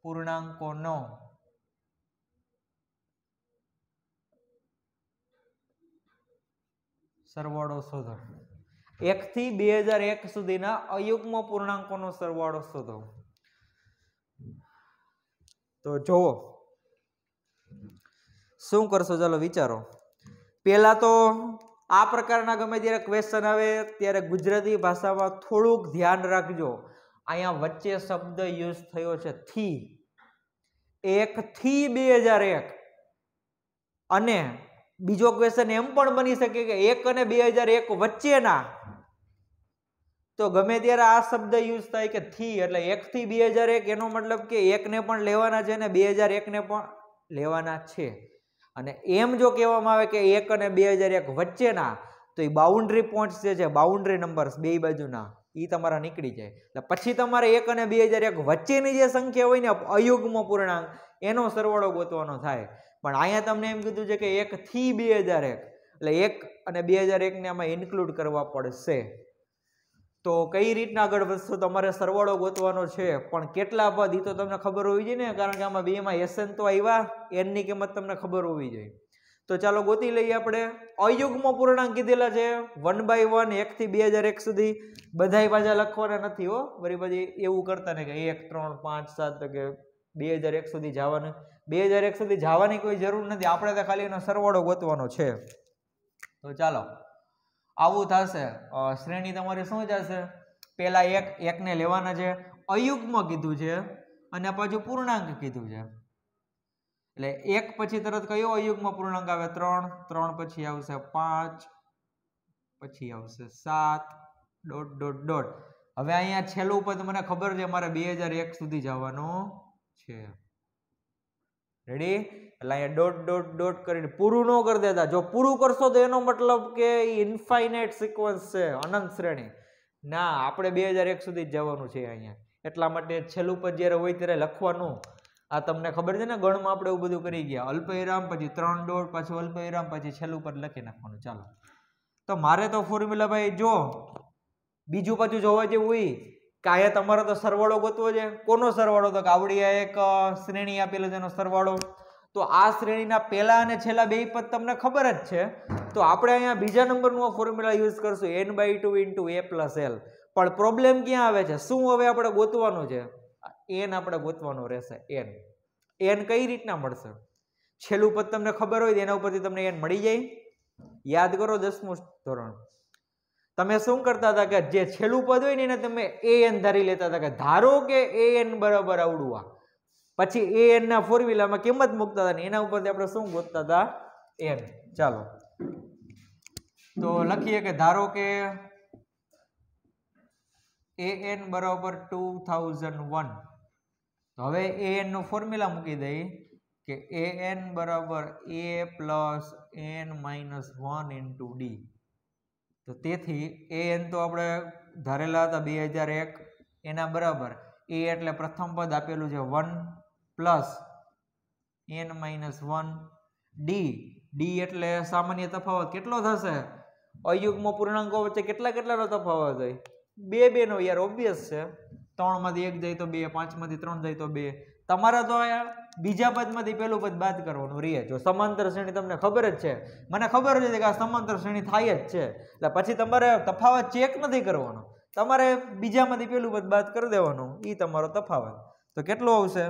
પૂર્ણાંકોનો સરવાળો શોધો. 1 થી 2001 સુધીના અયુગ્મ પૂર્ણાંકોનો સરવાળો શોધો. તો જોવો શું કરશો, ચાલો વિચારો. પહેલા તો આ પ્રકારના ગમે ત્યારે ક્વેશ્ચન આવે ત્યારે ગુજરાતી ભાષામાં થોડુંક ધ્યાન રાખજો. અહીંયા વચ્ચે શબ્દ યુઝ થયો છે થી. 1 થી 2001. અને બીજો ક્વેશ્ચન એમ પણ બની શકે કે 1 અને 2001 વચ્ચેના. તો ગમે ત્યારે આ શબ્દ યુઝ થાય કે થી, એટલે 1 થી 2001 એનો મતલબ કે 1 ને પણ લેવાના છે અને 2001 ને પણ લેવાના છે. અને એમ જો કહેવામાં આવે કે 1 અને 2001 વચ્ચેના, તો એ બાઉન્ડ્રી પોઈન્ટ્સ જે છે, બાઉન્ડ્રી નંબર્સ બે બાજુના, એ તમારા નીકળી જાય. એટલે પછી તમારે 1 અને 2001 વચ્ચેની જે સંખ્યા હોય ને અયુગ્મ પૂર્ણાંક, એનો સરવાળો ગોતવાનો થાય. પણ અહીંયા તમને એમ કીધું છે કે 1 થી 2001, એટલે 1 અને 2001 ને આમાં ઇન્ક્લુડ કરવા પડશે. તો કઈ રીતના આગળ વધશો, તમારે સરવાળો ગોતવાનો છે, પણ કેટલા પદ એ તો તમને ખબર હોવી જોઈએ ને, કારણ કે આમાં બેમાં SN તો આવ્યા, n ની કિંમત તમને ખબર હોવી જોઈએ. તો ચાલો ગોતી લઈએ આપણે અયુગ્મ પૂર્ણાંક કીધેલા છે 1/1 1 થી 2001 સુધી બધાય પાછા લખવાના નથી હો વળી પછી એવું કરતા ને કે 1 3 5 7 કે 2001 સુધી જવાનું 2001 સુધી જવાની કોઈ જરૂર નથી આપણે તો ખાલી એનો સરવાળો ગોતવાનો છે તો ચાલો આવું થશે શ્રેણી તમારી શું જશે પેલા એક ને લેવાના છે અયુગ્મ કીધું છે અને પાછું પૂર્ણાંક કીધું છે એટલે એક પછી તરત કયો અયુગ્મ પૂર્ણાંક આવે 3 3 પછી આવશે 5 પછી આવશે 7 ડોટ ડોટ ડોટ હવે અહીંયા છેલ્લું પદ મને ખબર છે મારે 2001 સુધી જવાનું છે રેડી એટલે અહીંયા ડોટ ડોટ ડોટ કરીને પૂરું ન કરી દેતા જો પૂરું કરશો તો એનો મતલબ કે ઇન્ફાઇનાઇટ સિક્વન્સ છે અનંત શ્રેણી ના આપણે 2001 સુધી જ જવાનું છે અહીંયા એટલા માટે છેલ્લું પદ જ્યારે હોય ત્યારે લખવાનું આ તમને ખબર છે ને ગણમાં આપણે એવું બધું કરી ગયા અલ્પવિરામ પછી 3 ડોટ પછી અલ્પવિરામ પછી છેલ્લું પદ લખી નાખવાનું ચાલો તો મારે તો ફોર્મ્યુલા ભાઈ જો બીજું પાછું જોવા જેવું હોય કે અહીંયા તમારે તો સરવાળો ગોતવો છે કોનો સરવાળો તો કે આવડી એક શ્રેણી આપેલો છે એનો સરવાળો તો આ શ્રેણીના પહેલા અને છેલ્લા બે પદ તમને ખબર જ છે તો આપણે અહીંયા બીજા નંબરનું ફોર્મ્યુલા યુઝ કરશું n/2 × a + l પણ પ્રોબ્લેમ ક્યાં આવે છે શું હવે આપણે ગોતવાનું છે n આપણે ગોતવાનું રહેશે n કઈ રીતના મળશે છેલ્લું પદ તમને ખબર હોય એના ઉપરથી તમને n મળી જાય યાદ કરો 10મું ધોરણ તમે શું કરતા હતા કે જે છેલ્લું પદ હોય ને એને તમે an ધારી લેતા હતા કે ધારો કે an બરાબર આવડું આ પછી an ના ફોર્મ્યુલામાં કિંમત મૂકતા હતા ને એના ઉપરથી આપણે શું ગોતતા હતા n ચાલો તો લખીએ કે ધારો કે an બરાબર 2001 તો હવે an નું ફોર્મ્યુલા મૂકી દઈએ કે an બરાબર a + n - 1 * d તો તેથી an તો આપણે ધારેલા હતા 2001 એના બરાબર a એટલે પ્રથમ પદ આપેલું છે 1 + n - 1 d એટલે સામાન્ય તફાવત કેટલો થશે અયુગ્મ પૂર્ણાંકો વચ્ચે કેટલાનો તફાવત હોય 2 નો યાર ઓબ્વિયસ છે 3 માંથી 1 જાય તો 2 5 માંથી 3 જાય તો 2 તમારે તો બીજા પદમાંથી પેલું પદ બાદ કરવાનું રહે જો સમાંતર શ્રેણી તમને ખબર જ છે મને ખબર છે કે આ સમાંતર શ્રેણી થાય જ છે એટલે પછી તમારે તફાવત ચેક નથી કરવાનો તમારે બીજામાંથી પેલું પદ બાદ કરી દેવાનું એ તમારો તફાવત તો કેટલો આવશે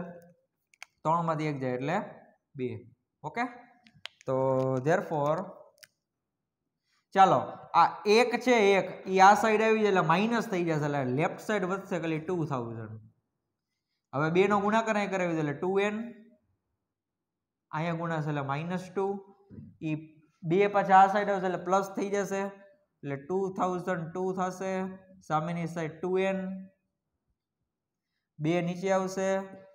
3 માંથી 1 જાય એટલે 2 ઓકે તો ધેરફોર ચાલો આ 1 છે 1 એ આ સાઈડ આવી જાય એટલે માઇનસ થઈ જશે એટલે લેફ્ટ સાઈડ વધશે ખાલી 2000 હવે 2 નો ગુણાકાર અહીં કરાવી દે એટલે 2n અહીંયા ગુણાશે એટલે -2 એ 2 પાછા આ સાઈડ આવશે એટલે પ્લસ થઈ જશે એટલે 2002 થશે સામેની સાઈડ 2n 2 નીચે આવશે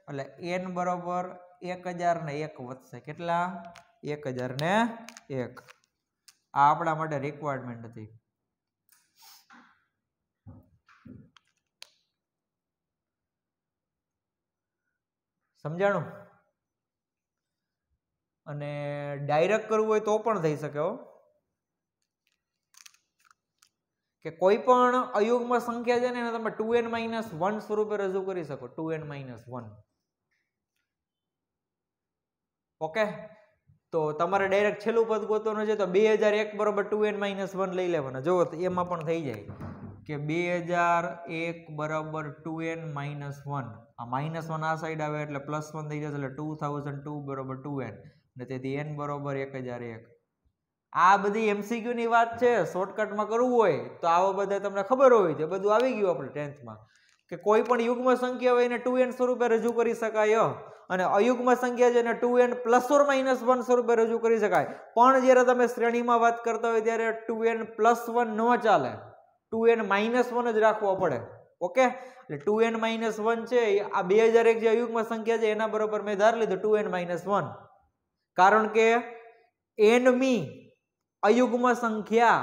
એટલે n બરાબર 1001 વધશે કેટલા 1001 આ આપણા માટે રિક્વાયરમેન્ટ હતી સમજાણું અને ડાયરેક્ટ કરવું હોય તો પણ થઈ શકે હો કે કોઈ પણ અયુગ્મ સંખ્યા છે ને એને તમે 2n - 1 સ્વરૂપે રજૂ કરી શકો 2n - 1 ઓકે તો તમારે ડાયરેક્ટ છેલ્લું પદ ગોતવાનું છે તો 2001 બરાબર 2n - 1 લઈ લેવાના જો એમાં પણ થઈ જાય કે 2001 બરાબર 2n - 1 આ -1 આ સાઈડ આવે એટલે +1 થઈ જશે એટલે 2002 બરાબર 2n ને તેથી n બરાબર 1001 આ બધી MCQ ની વાત છે શોર્ટકટમાં કરવું હોય તો આવો બધા તમને ખબર હોય છે બધું આવી ગયું આપણે 10th માં કે કોઈ પણ યુગ્મ સંખ્યા હોય એને 2n સ્વરૂપે રજૂ કરી શકાય અને અયુગ્મ સંખ્યા છે એને 2n ± 1 સ્વરૂપે રજૂ કરી શકાય પણ જ્યારે તમે શ્રેણીમાં વાત કરતા હોય ત્યારે 2n +1 ન ચાલે 2n - 1 જ રાખવો પડે ઓકે એટલે 2n - 1 છે આ 2001 જે અયુગ્મ સંખ્યા છે એના બરોબર મેં ધાર લીધું 2n - 1 કારણ કે n મી અયુગ્મ સંખ્યા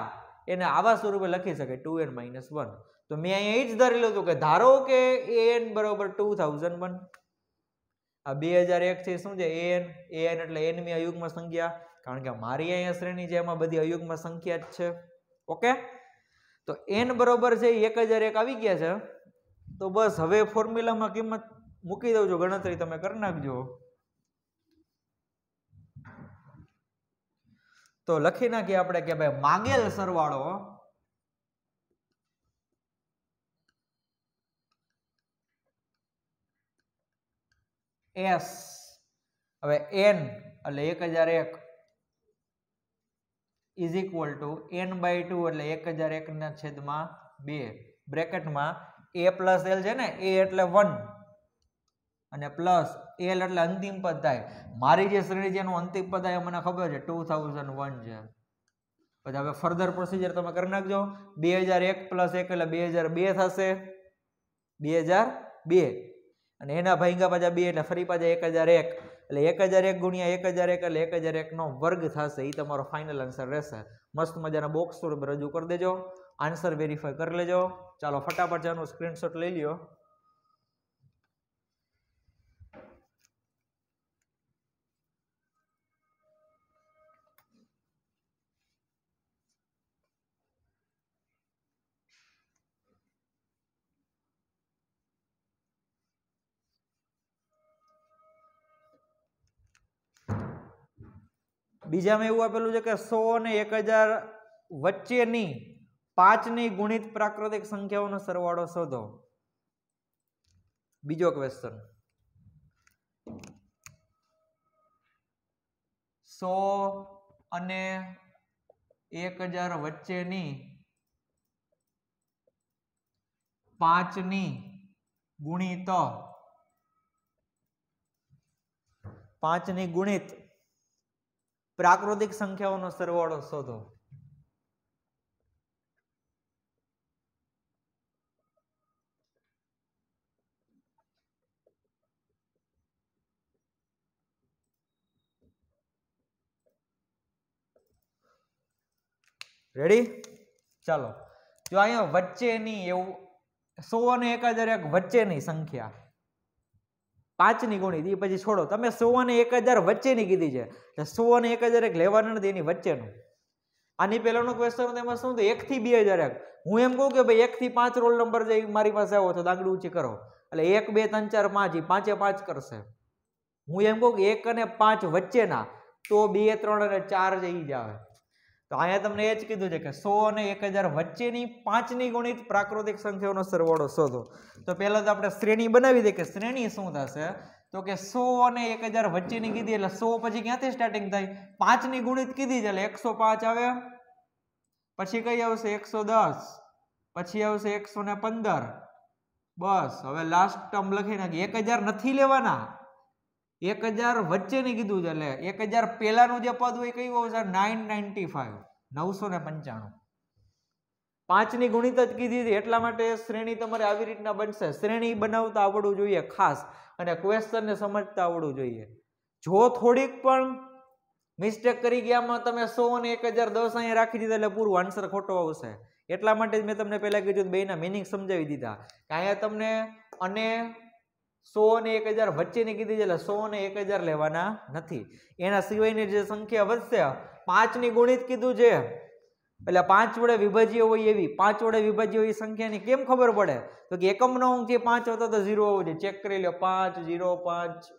એને આવા સ્વરૂપે લખી શકાય 2n - 1 તો મેં અહીંયા એ જ ધારી લીધું કે ધારો કે an બરાબર 2001 આ 2001 છે શું છે an એટલે n મી અયુગ્મ સંખ્યા કારણ કે મારી અહીંયા શ્રેણી છે એમાં બધી અયુગ્મ સંખ્યા જ છે ઓકે તો n બરોબર છે 1001 આવી ગયા છે તો બસ હવે ફોર્મ્યુલામાં કિંમત મૂકી દઉં છું ગણતરી તમે કરી નાખજો તો લખી નાખીએ આપણે કે ભાઈ માગેલ સરવાળો S હવે n એટલે 1001 ઇઝ ઇક્વલ ટુ n/2 એટલે 1001 ના છેદમાં 2 બ્રેકેટમાં a પ્લસ l છે ને a એટલે 1 અને પ્લસ l એટલે અંતિમ પદ થાય. મારી જે શ્રેણી જેનું અંતિમ પદ થાય મને ખબર છે 2001 છે. પછી હવે ફર્ધર પ્રોસિજર તમે કરી નાખજો. 2001 પ્લસ 1 એટલે 2002 થશે 2002 અને એના ભાગ્યા પાછા 2 એટલે ફરી પાછા 1001 એટલે 1001 ગુણ્યા 1001 એટલે 1001 નો વર્ગ થશે. એ તમારો ફાઇનલ આન્સર રહેશે. મસ્ત મજાના બોક્સ સ્વરૂપે રજૂ કરી દેજો. આન્સર વેરીફાઈ કરી લેજો. ચાલો ફટાફટ જાનો સ્ક્રીનશોટ લઈ લ્યો. બીજામાં એવું આપેલું છે કે 100 અને 1000 વચ્ચેની 5ની ગુણિત પ્રાકૃતિક સંખ્યાઓનો સરવાળો શોધો. બીજો ક્વેશ્ચન 100 અને 1000 વચ્ચેની 5ની ગુણિત પ્રાકૃતિક સંખ્યાઓનો સરવાળો શોધો. રેડી? ચાલો જો અહીંયા વચ્ચેની એવું 100 અને 1001 વચ્ચેની સંખ્યા 5ની ગુણિત એ પછી છોડો. તમે 100 અને 1000 વચ્ચેની કીધી છે. 100 અને 1001 લેવાના નથી એની વચ્ચેનું. આની પહેલાનો ક્વેશ્ચન એમાં શું હતું 1 થી 2001. હું એમ કહું કે ભાઈ 1 થી 5 રોલ નંબર જે મારી પાસે આવ્યો તો દાંગડી ઊંચી કરો એટલે 1 2 3 4 5 એ 5 એ 5 કરશે. હું એમ કહું કે 1 અને 5 વચ્ચેના તો 2 3 અને 4 જે ઈ જ આવે. તો અહીંયા તમને એ જ કીધું છે કે 100 અને 1000 વચ્ચેની 5ની ગુણિત પ્રાકૃતિક સંખ્યાઓનો સરવાળો શોધો. તો પહેલા તો આપણે શ્રેણી બનાવી દઈએ કે શ્રેણી શું થશે તો કે 100 અને 1000 વચ્ચેની કીધી એટલે 100 પછી ક્યાંથી સ્ટાર્ટિંગ થાય 5ની ગુણિત કીધી છે એટલે 105 આવે. પછી કઈ આવશે 110 પછી આવશે 115. બસ હવે લાસ્ટ ટર્મ લખી નાખી. 1000 નથી લેવાના 1000 વચ્ચેની કીધું છે એટલે 1000 પહેલાનું જે પદ હોય કયું આવશે 995 995. 5ની ગુણિત જ કીધી હતી એટલા માટે શ્રેણી તમારે આવી રીતના બનશે. શ્રેણી બનાવતા આવડવું જોઈએ ખાસ અને ક્વેશ્ચનને સમજતા આવડવું જોઈએ. જો થોડીક પણ મિસ્ટેક કરી ગયામાં તમે 100 અને 1010 અહીંયા રાખી દીધા એટલે પૂરું આન્સર ખોટો આવશે. એટલા માટે જ મેં તમને પહેલા કીધું બેના મિનિંગ સમજાવી દીધા કે અહીંયા તમને અને 100 અને 1000 વચ્ચેની કીધી છે એટલે 100 અને 1000 લેવાના નથી. એના સિવાયની જે સંખ્યા વધશે 5ની ગુણિત કીધું છે એટલે 5 વડે વિભાજ્ય હોય એવી 5 વડે વિભાજ્ય હોય સંખ્યાની કેમ ખબર પડે તો કે એકમનો અંક જે 5 હતો તો 0 હોવો જોઈએ. ચેક કરી લો 5 0 5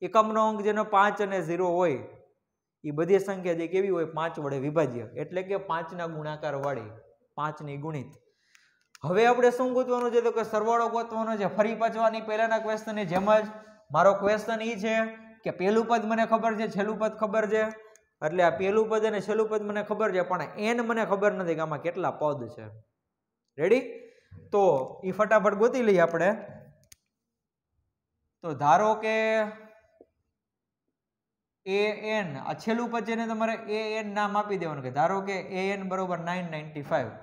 એકમનો અંક જેનો 5 અને 0 હોય એ બધી સંખ્યા જે કેવી હોય 5 વડે વિભાજ્ય એટલે કે 5ના ગુણાકાર વાળી 5ની ગુણિત. હવે આપણે શું ગોતવાનું છે તો કે સરવાળો ગોતવાનો છે. ફરી પાછવાની પહેલાના ક્વેશ્ચનની જેમ જ મારો ક્વેશ્ચન એ છે કે પહેલું પદ મને ખબર છે છેલ્લું પદ ખબર છે એટલે આ પહેલું પદ અને છેલ્લું પદ મને ખબર છે પણ n મને ખબર નથી કે આમાં કેટલા પદ છે. રેડી? તો એ ફટાફટ ગોતી લઈએ આપણે. તો ધારો કે an આ છેલ્લું પદ જેને તમારે an નામ આપી દેવાનું કે ધારો કે an બરોબર 995.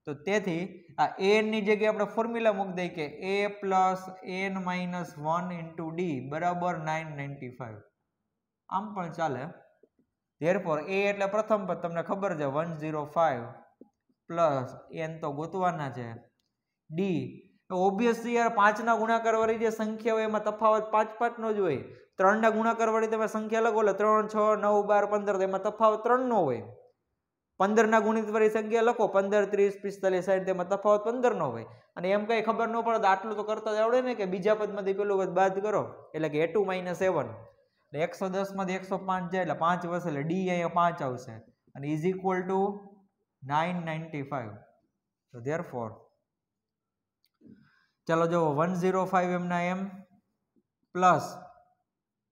તો તેથી આ an ની જગ્યાએ આપણે ફોર્મ્યુલા મૂકી દઈએ કે a plus n minus 1 into d બરાબર 995. આમ પણ ચાલે. therefore a એટલે પ્રથમ પદ તમને ખબર છે 105 પ્લસ n તો ગોતવાના છે d. ઓબ્વિયસલી યાર 5ના ગુણાકાર વાળી જે સંખ્યા હોય એમાં તફાવત 5 5 નો જ હોય. 3ના ગુણાકાર વાળી તમે સંખ્યા લખો એટલે 3 6 9 12 15 એમાં તફાવત 3 નો હોય. 15ના ગુણિત વાળી સંખ્યા લખો 15 30 45 60 તેમાં તફાવત 15 નો હોય. અને એમ કઈ ખબર ન પડે આટલું તો કરતા જ આવડે ને કે બીજા પદમાંથી પેલું પદ બાદ કરો એટલે કે a2 - a1 એટલે 110 માંથી 105 જાય એટલે 5 વધશે એટલે ડી અહીંયા 5 આવશે અને ઇઝ ઇક્વલ ટુ 995. તો ધેરફોર ચાલો જો 105 એમના એમ પ્લસ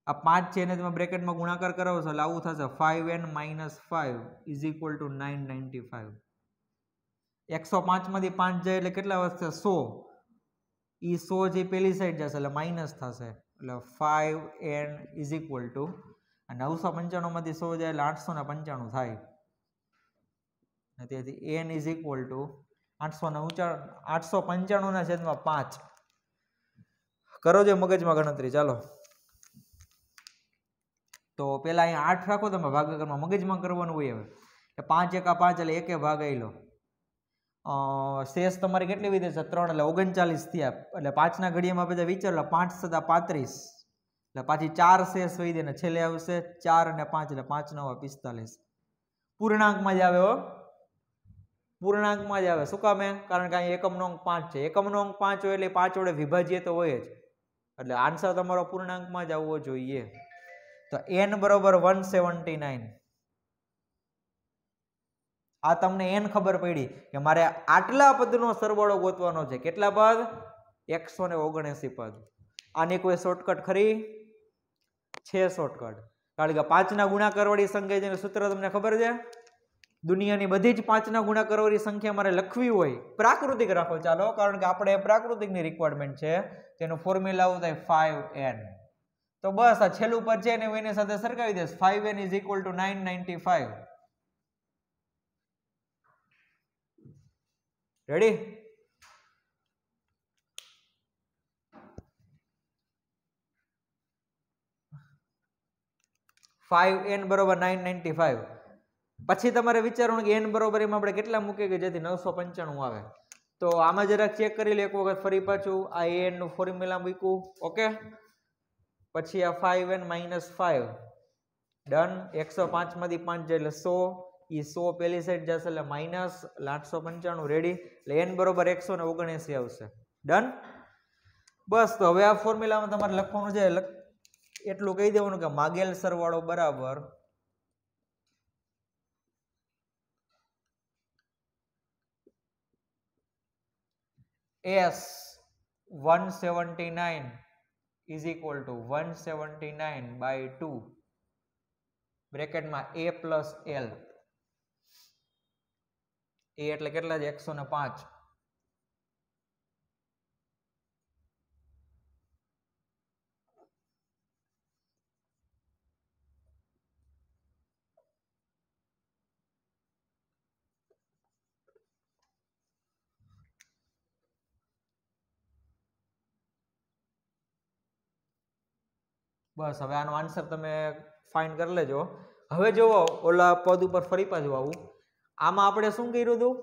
આ 5 છે એને તમે બ્રેકેટમાં ગુણાકાર કરાવશો એટલે આવું થશે 5n - 5 ઇઝ ઇક્વલ ટુ 995. 105 માંથી 5 જાય એટલે કેટલા વધશે 100. ઈ 100 જે પેલી સાઈડ જશે એટલે માઇનસ થશે એટલે 5n ઇઝ ઇક્વલ ટુ 995 માંથી 100 જાય એટલે 895 થાય. તેથી n ઇઝ ઇક્વલ ટુ 895 ના છેદમાં 5. કરો જે મગજમાં ગણતરી. ચાલો તો પેલા અહીંયા 8 રાખો તમે ભાગાકારમાં, મગજમાં કરવાનું હોય. હવે 5 એકા 5 એટલે એકે ભાગ આવી લો. શેષ તમારી કેટલી વિધે છે 3 એટલે 39 થયા. એટલે 5 ના ઘડિયામાં બધા વિચાર 5 × 7 = 35 એટલે પાછી 4 શેષ વહી દે ને છેલ્લે આવશે 4 અને 5 એટલે 5 × 9 = 45. પૂર્ણાંકમાં જ આવે હો, પૂર્ણાંકમાં જ આવે. શું કામે? કારણ કે અહીં એકમનો અંક 5 છે. એકમનો અંક 5 હોય એટલે 5 વડે વિભાજ્ય તો હોય જ, એટલે આન્સર તમારો પૂર્ણાંકમાં જ આવવો જોઈએ. તો n બરોબર 179. આ તમને n ખબર પડી કે મારે આટલા પદનો સરવાળો ગોતવાનો છે. કેટલા પદ? 179 પદ. આની કોઈ શોર્ટકટ ખરી? છે શોર્ટકટ. કારણ કે 5 ના ગુણાકાર વાળી સંખ્યા જેનું સૂત્ર તમને ખબર છે? દુનિયાની બધી જ 5 ના ગુણાકાર વાળી સંખ્યા મારે લખવી હોય પ્રાકૃતિક રાખો ચાલો, કારણ કે આપણે પ્રાકૃતિકની રિક્વાયરમેન્ટ છે. તેનું ફોર્મ્યુલા આવું થાય 5n. તો બસ આ છેલ્લું પદ છે ને હું એની સાથે સરખાવી દઈશ. 5n = 995. રેડી? n બરોબર 995. પછી તમારે વિચારવાનું કે n બરોબર એમાં આપણે કેટલા મૂકીએ કે જેથી 995 આવે. તો આમાં જરાક ચેક કરી લે એક વખત ફરી પાછું. આ n નું ફોર્મ્યુલા મૂક્યું, ઓકે. પછી આ 5n - 5 ડન. 105 માંથી 5 જાય એટલે 100. ઈ 100 પેલી સાઈડ જશે એટલે માઇનસ 895. રેડી? એટલે n બરોબર 179 આવશે. ડન. બસ તો હવે આ ફોર્મ્યુલામાં તમારે લખવાનું છે એટલું કહી દેવાનું કે માગેલ સરવાળો બરાબર S 179 is equal to 179/2 બ્રેકેટમાં a plus l. a એટલે કેટલા છે? 105. બસ હવે આનો આન્સર તમે ફાઇન્ડ કરી લેજો. હવે જુઓ ઓલા પદ ઉપર ફરી પાછું આવું. આમાં આપણે શું કર્યું હતું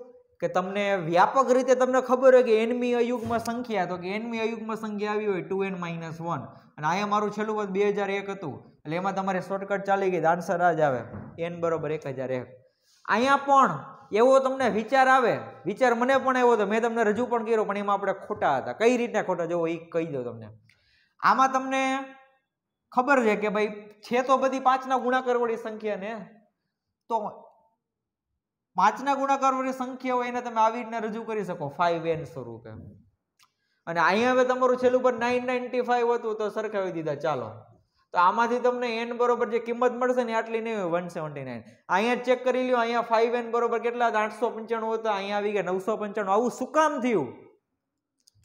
કે તમને વ્યાપક રીતે તમને ખબર હોય કે nમી અયુગ્મ સંખ્યા, તો કે nમી અયુગ્મ સંખ્યા આવી હોય 2n - 1 અને અહીંયા મારું છેલ્લું પદ 2001 હતું એટલે એમાં તમારે શોર્ટકટ ચાલી ગઈ. આન્સર આ જ આવે n બરોબર 1001. અહીંયા પણ એવો તમને વિચાર આવે, વિચાર મને પણ આવ્યો હતો, મેં તમને રજૂ પણ કર્યો, પણ એમાં આપણે ખોટા હતા. કઈ રીતના ખોટા જુઓ એ કહી દો તમને. આમાં તમને ખબર છે કે ભાઈ છે તો બધી 5 ના ગુણાકાર વાળી સંખ્યા ને, તો 5 ના ગુણાકાર વાળી સંખ્યા હોય એને તમે આવી રીતના રજૂ કરી શકો 5n સ્વરૂપે. અને અહીંયા હવે તમારું છેલ્લું પર 995 હતું તો સરખાવી દીધા. ચાલો તો આમાંથી તમને n બરોબર જે કિંમત મળશે ને આટલી નહીં હોય 179. અહીંયા ચેક કરી લ્યો, અહીંયા 5n બરોબર કેટલા હતા? 895 હતા. અહીંયા આવી ગયા 995. આવું શું કામ થયું?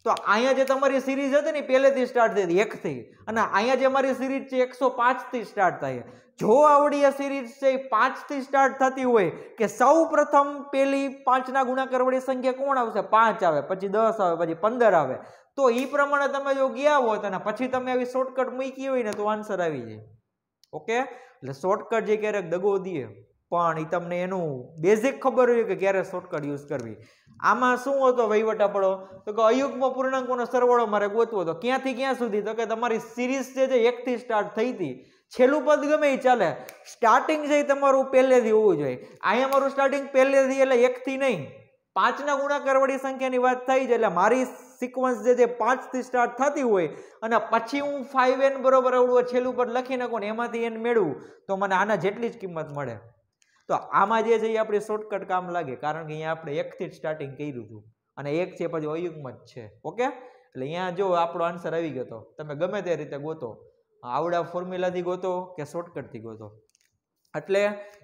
તો અહીંયા જે તમારી સિરીઝ હતી ને પહેલેથી સ્ટાર્ટ થઈ હતી 1 થી, અને અહીંયા જે મારી સિરીઝ છે 105 થી સ્ટાર્ટ થાય. જો આવડી આ સિરીઝ છે 5 થી સ્ટાર્ટ થતી હોય કે સૌ પ્રથમ પેલી 5 ના ગુણાકાર વાળી સંખ્યા કોણ આવશે? 5 આવે, પછી 10 આવે, પછી 15 આવે. તો એ પ્રમાણે તમે જો ગયા હોત અને પછી તમે આવી શોર્ટકટ મૂકી હોય ને તો આન્સર આવી જાય. ઓકે? એટલે શોર્ટકટ જે ક્યારેક દગો દે, પણ એ તમને એનું બેઝિક ખબર હોય કે ક્યારે શોર્ટકટ યુઝ કરવી. આમાં શું હતો વહીવટા પડો? તો કે અયુગ્મ પૂર્ણાંકોનો સરવાળો મારે ગોતવો હતો. ક્યાંથી ક્યાં સુધી? તો કે તમારી સિરીઝ છે જે 1 થી સ્ટાર્ટ થઈ હતી, છેલ્લું પદ ગમે એ ચાલે, સ્ટાર્ટિંગ છે તમારું પહેલેથી હોવું જોઈએ. અહીંયા મારું સ્ટાર્ટિંગ પહેલેથી એટલે 1 થી નહીં, 5 ના ગુણાકાર વાળી સંખ્યાની વાત થઈ છે એટલે મારી સિક્વન્સ જે 5 થી સ્ટાર્ટ થતી હોય અને પછી હું 5n બરોબર આવડું છેલ્લું પર લખી નાખું ને એમાંથી n મેળવું તો મને આના જેટલી જ કિંમત મળે. તો આમાં જે છે એ આપણી શોર્ટકટ કામ લાગે, કારણ કે અહીંયા આપણે 1 થી જ સ્ટાર્ટિંગ કર્યું હતું અને 1 છે પછી અયુગ્મ જ છે. ઓકે, એટલે અહીંયા જો આપણો આન્સર આવી ગયો. તો તમે ગમે તે રીતે ગોતો, આવડા ફોર્મ્યુલાથી ગોતો કે શોર્ટકટથી ગોતો. એટલે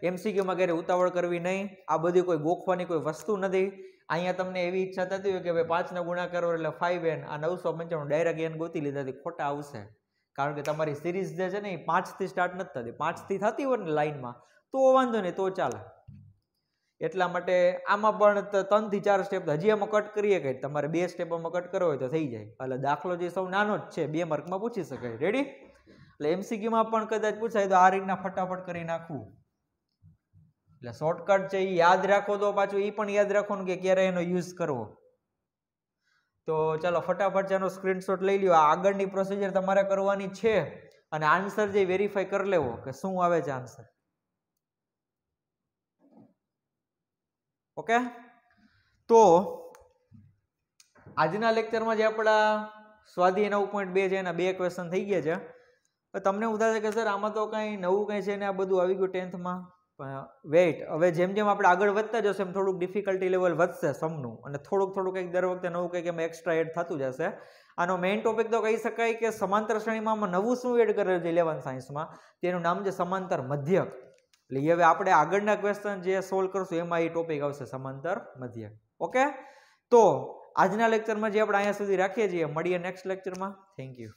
એમસીક્યુમાં ક્યારે ઉતાવળ કરવી નહીં. આ બધી કોઈ ગોખવાની કોઈ વસ્તુ નથી. અહીંયા તમને એવી ઈચ્છા થતી હોય કે ભાઈ 5 નો ગુણાકાર એટલે 5n, આ 995 ડાયરેક્ટ n ગોતી લીધાથી ખોટા આવશે, કારણ કે તમારી સિરીઝ જે છે ને એ 5 થી સ્ટાર્ટ નથી થતી. 5 થી થતી હોય ને લાઈનમાં તો વાંધો નહીં, તો ચાલે. એટલા માટે આમાં પણ 3 થી 4 સ્ટેપ હજી એમાં કટ કરીએ કે તમારે 2 સ્ટેપમાં કટ કરવો હોય તો થઈ જાય. એટલે દાખલો જે સૌ નાનો જ છે, 2 માર્કમાં પૂછી શકાય. રેડી? એટલે એમસીક્યુમાં પણ કદાચ પૂછાય તો આ રીતના ફટાફટ કરી નાખવું. એટલે શોર્ટકટ છે એ યાદ રાખો, તો પાછું એ પણ યાદ રાખવાનું કે ક્યારે એનો યુઝ કરવો. તો ચાલો ફટાફટ એનો સ્ક્રીનશોટ લઈ લ્યો. આ આગળની પ્રોસિજર તમારે કરવાની છે અને આન્સર જે વેરીફાઈ કરી લેવો કે શું આવે છે આન્સર. ઓકે, તો આજના લેક્ચરમાં જે આપણા સ્વાધ્યાય 9.2 છે એના 2 ક્વેશ્ચન થઈ ગયા છે. તમને એવું થાય છે કે સર આમાં તો કંઈ નવું કંઈ છે ને આ બધું આવી ગયું 10th માં. વેઇટ, હવે જેમ જેમ આપણે આગળ વધતા જશે એમ થોડુંક ડિફિકલ્ટી લેવલ વધશે સમનું, અને થોડુંક કંઈક દર વખતે નવું કંઈક એમાં એક્સ્ટ્રા એડ થતું જશે. આનો મેઇન ટોપિક તો કહી શકાય કે સમાંતર શ્રેણીમાં નવું શું એડ કરેલું છે 11th સાયન્સમાં, તેનું નામ છે સમાંતર મધ્યક. એટલે હવે આપણે આગળના ક્વેશ્ચન જે સોલ્વ કરશું એમાં એ ટોપિક આવશે સમાંતર મધ્યક. ઓકે, તો આજના લેક્ચરમાં જે આપણે અહીંયા સુધી રાખીએ છીએ, મળીએ નેક્સ્ટ લેક્ચરમાં. Thank you.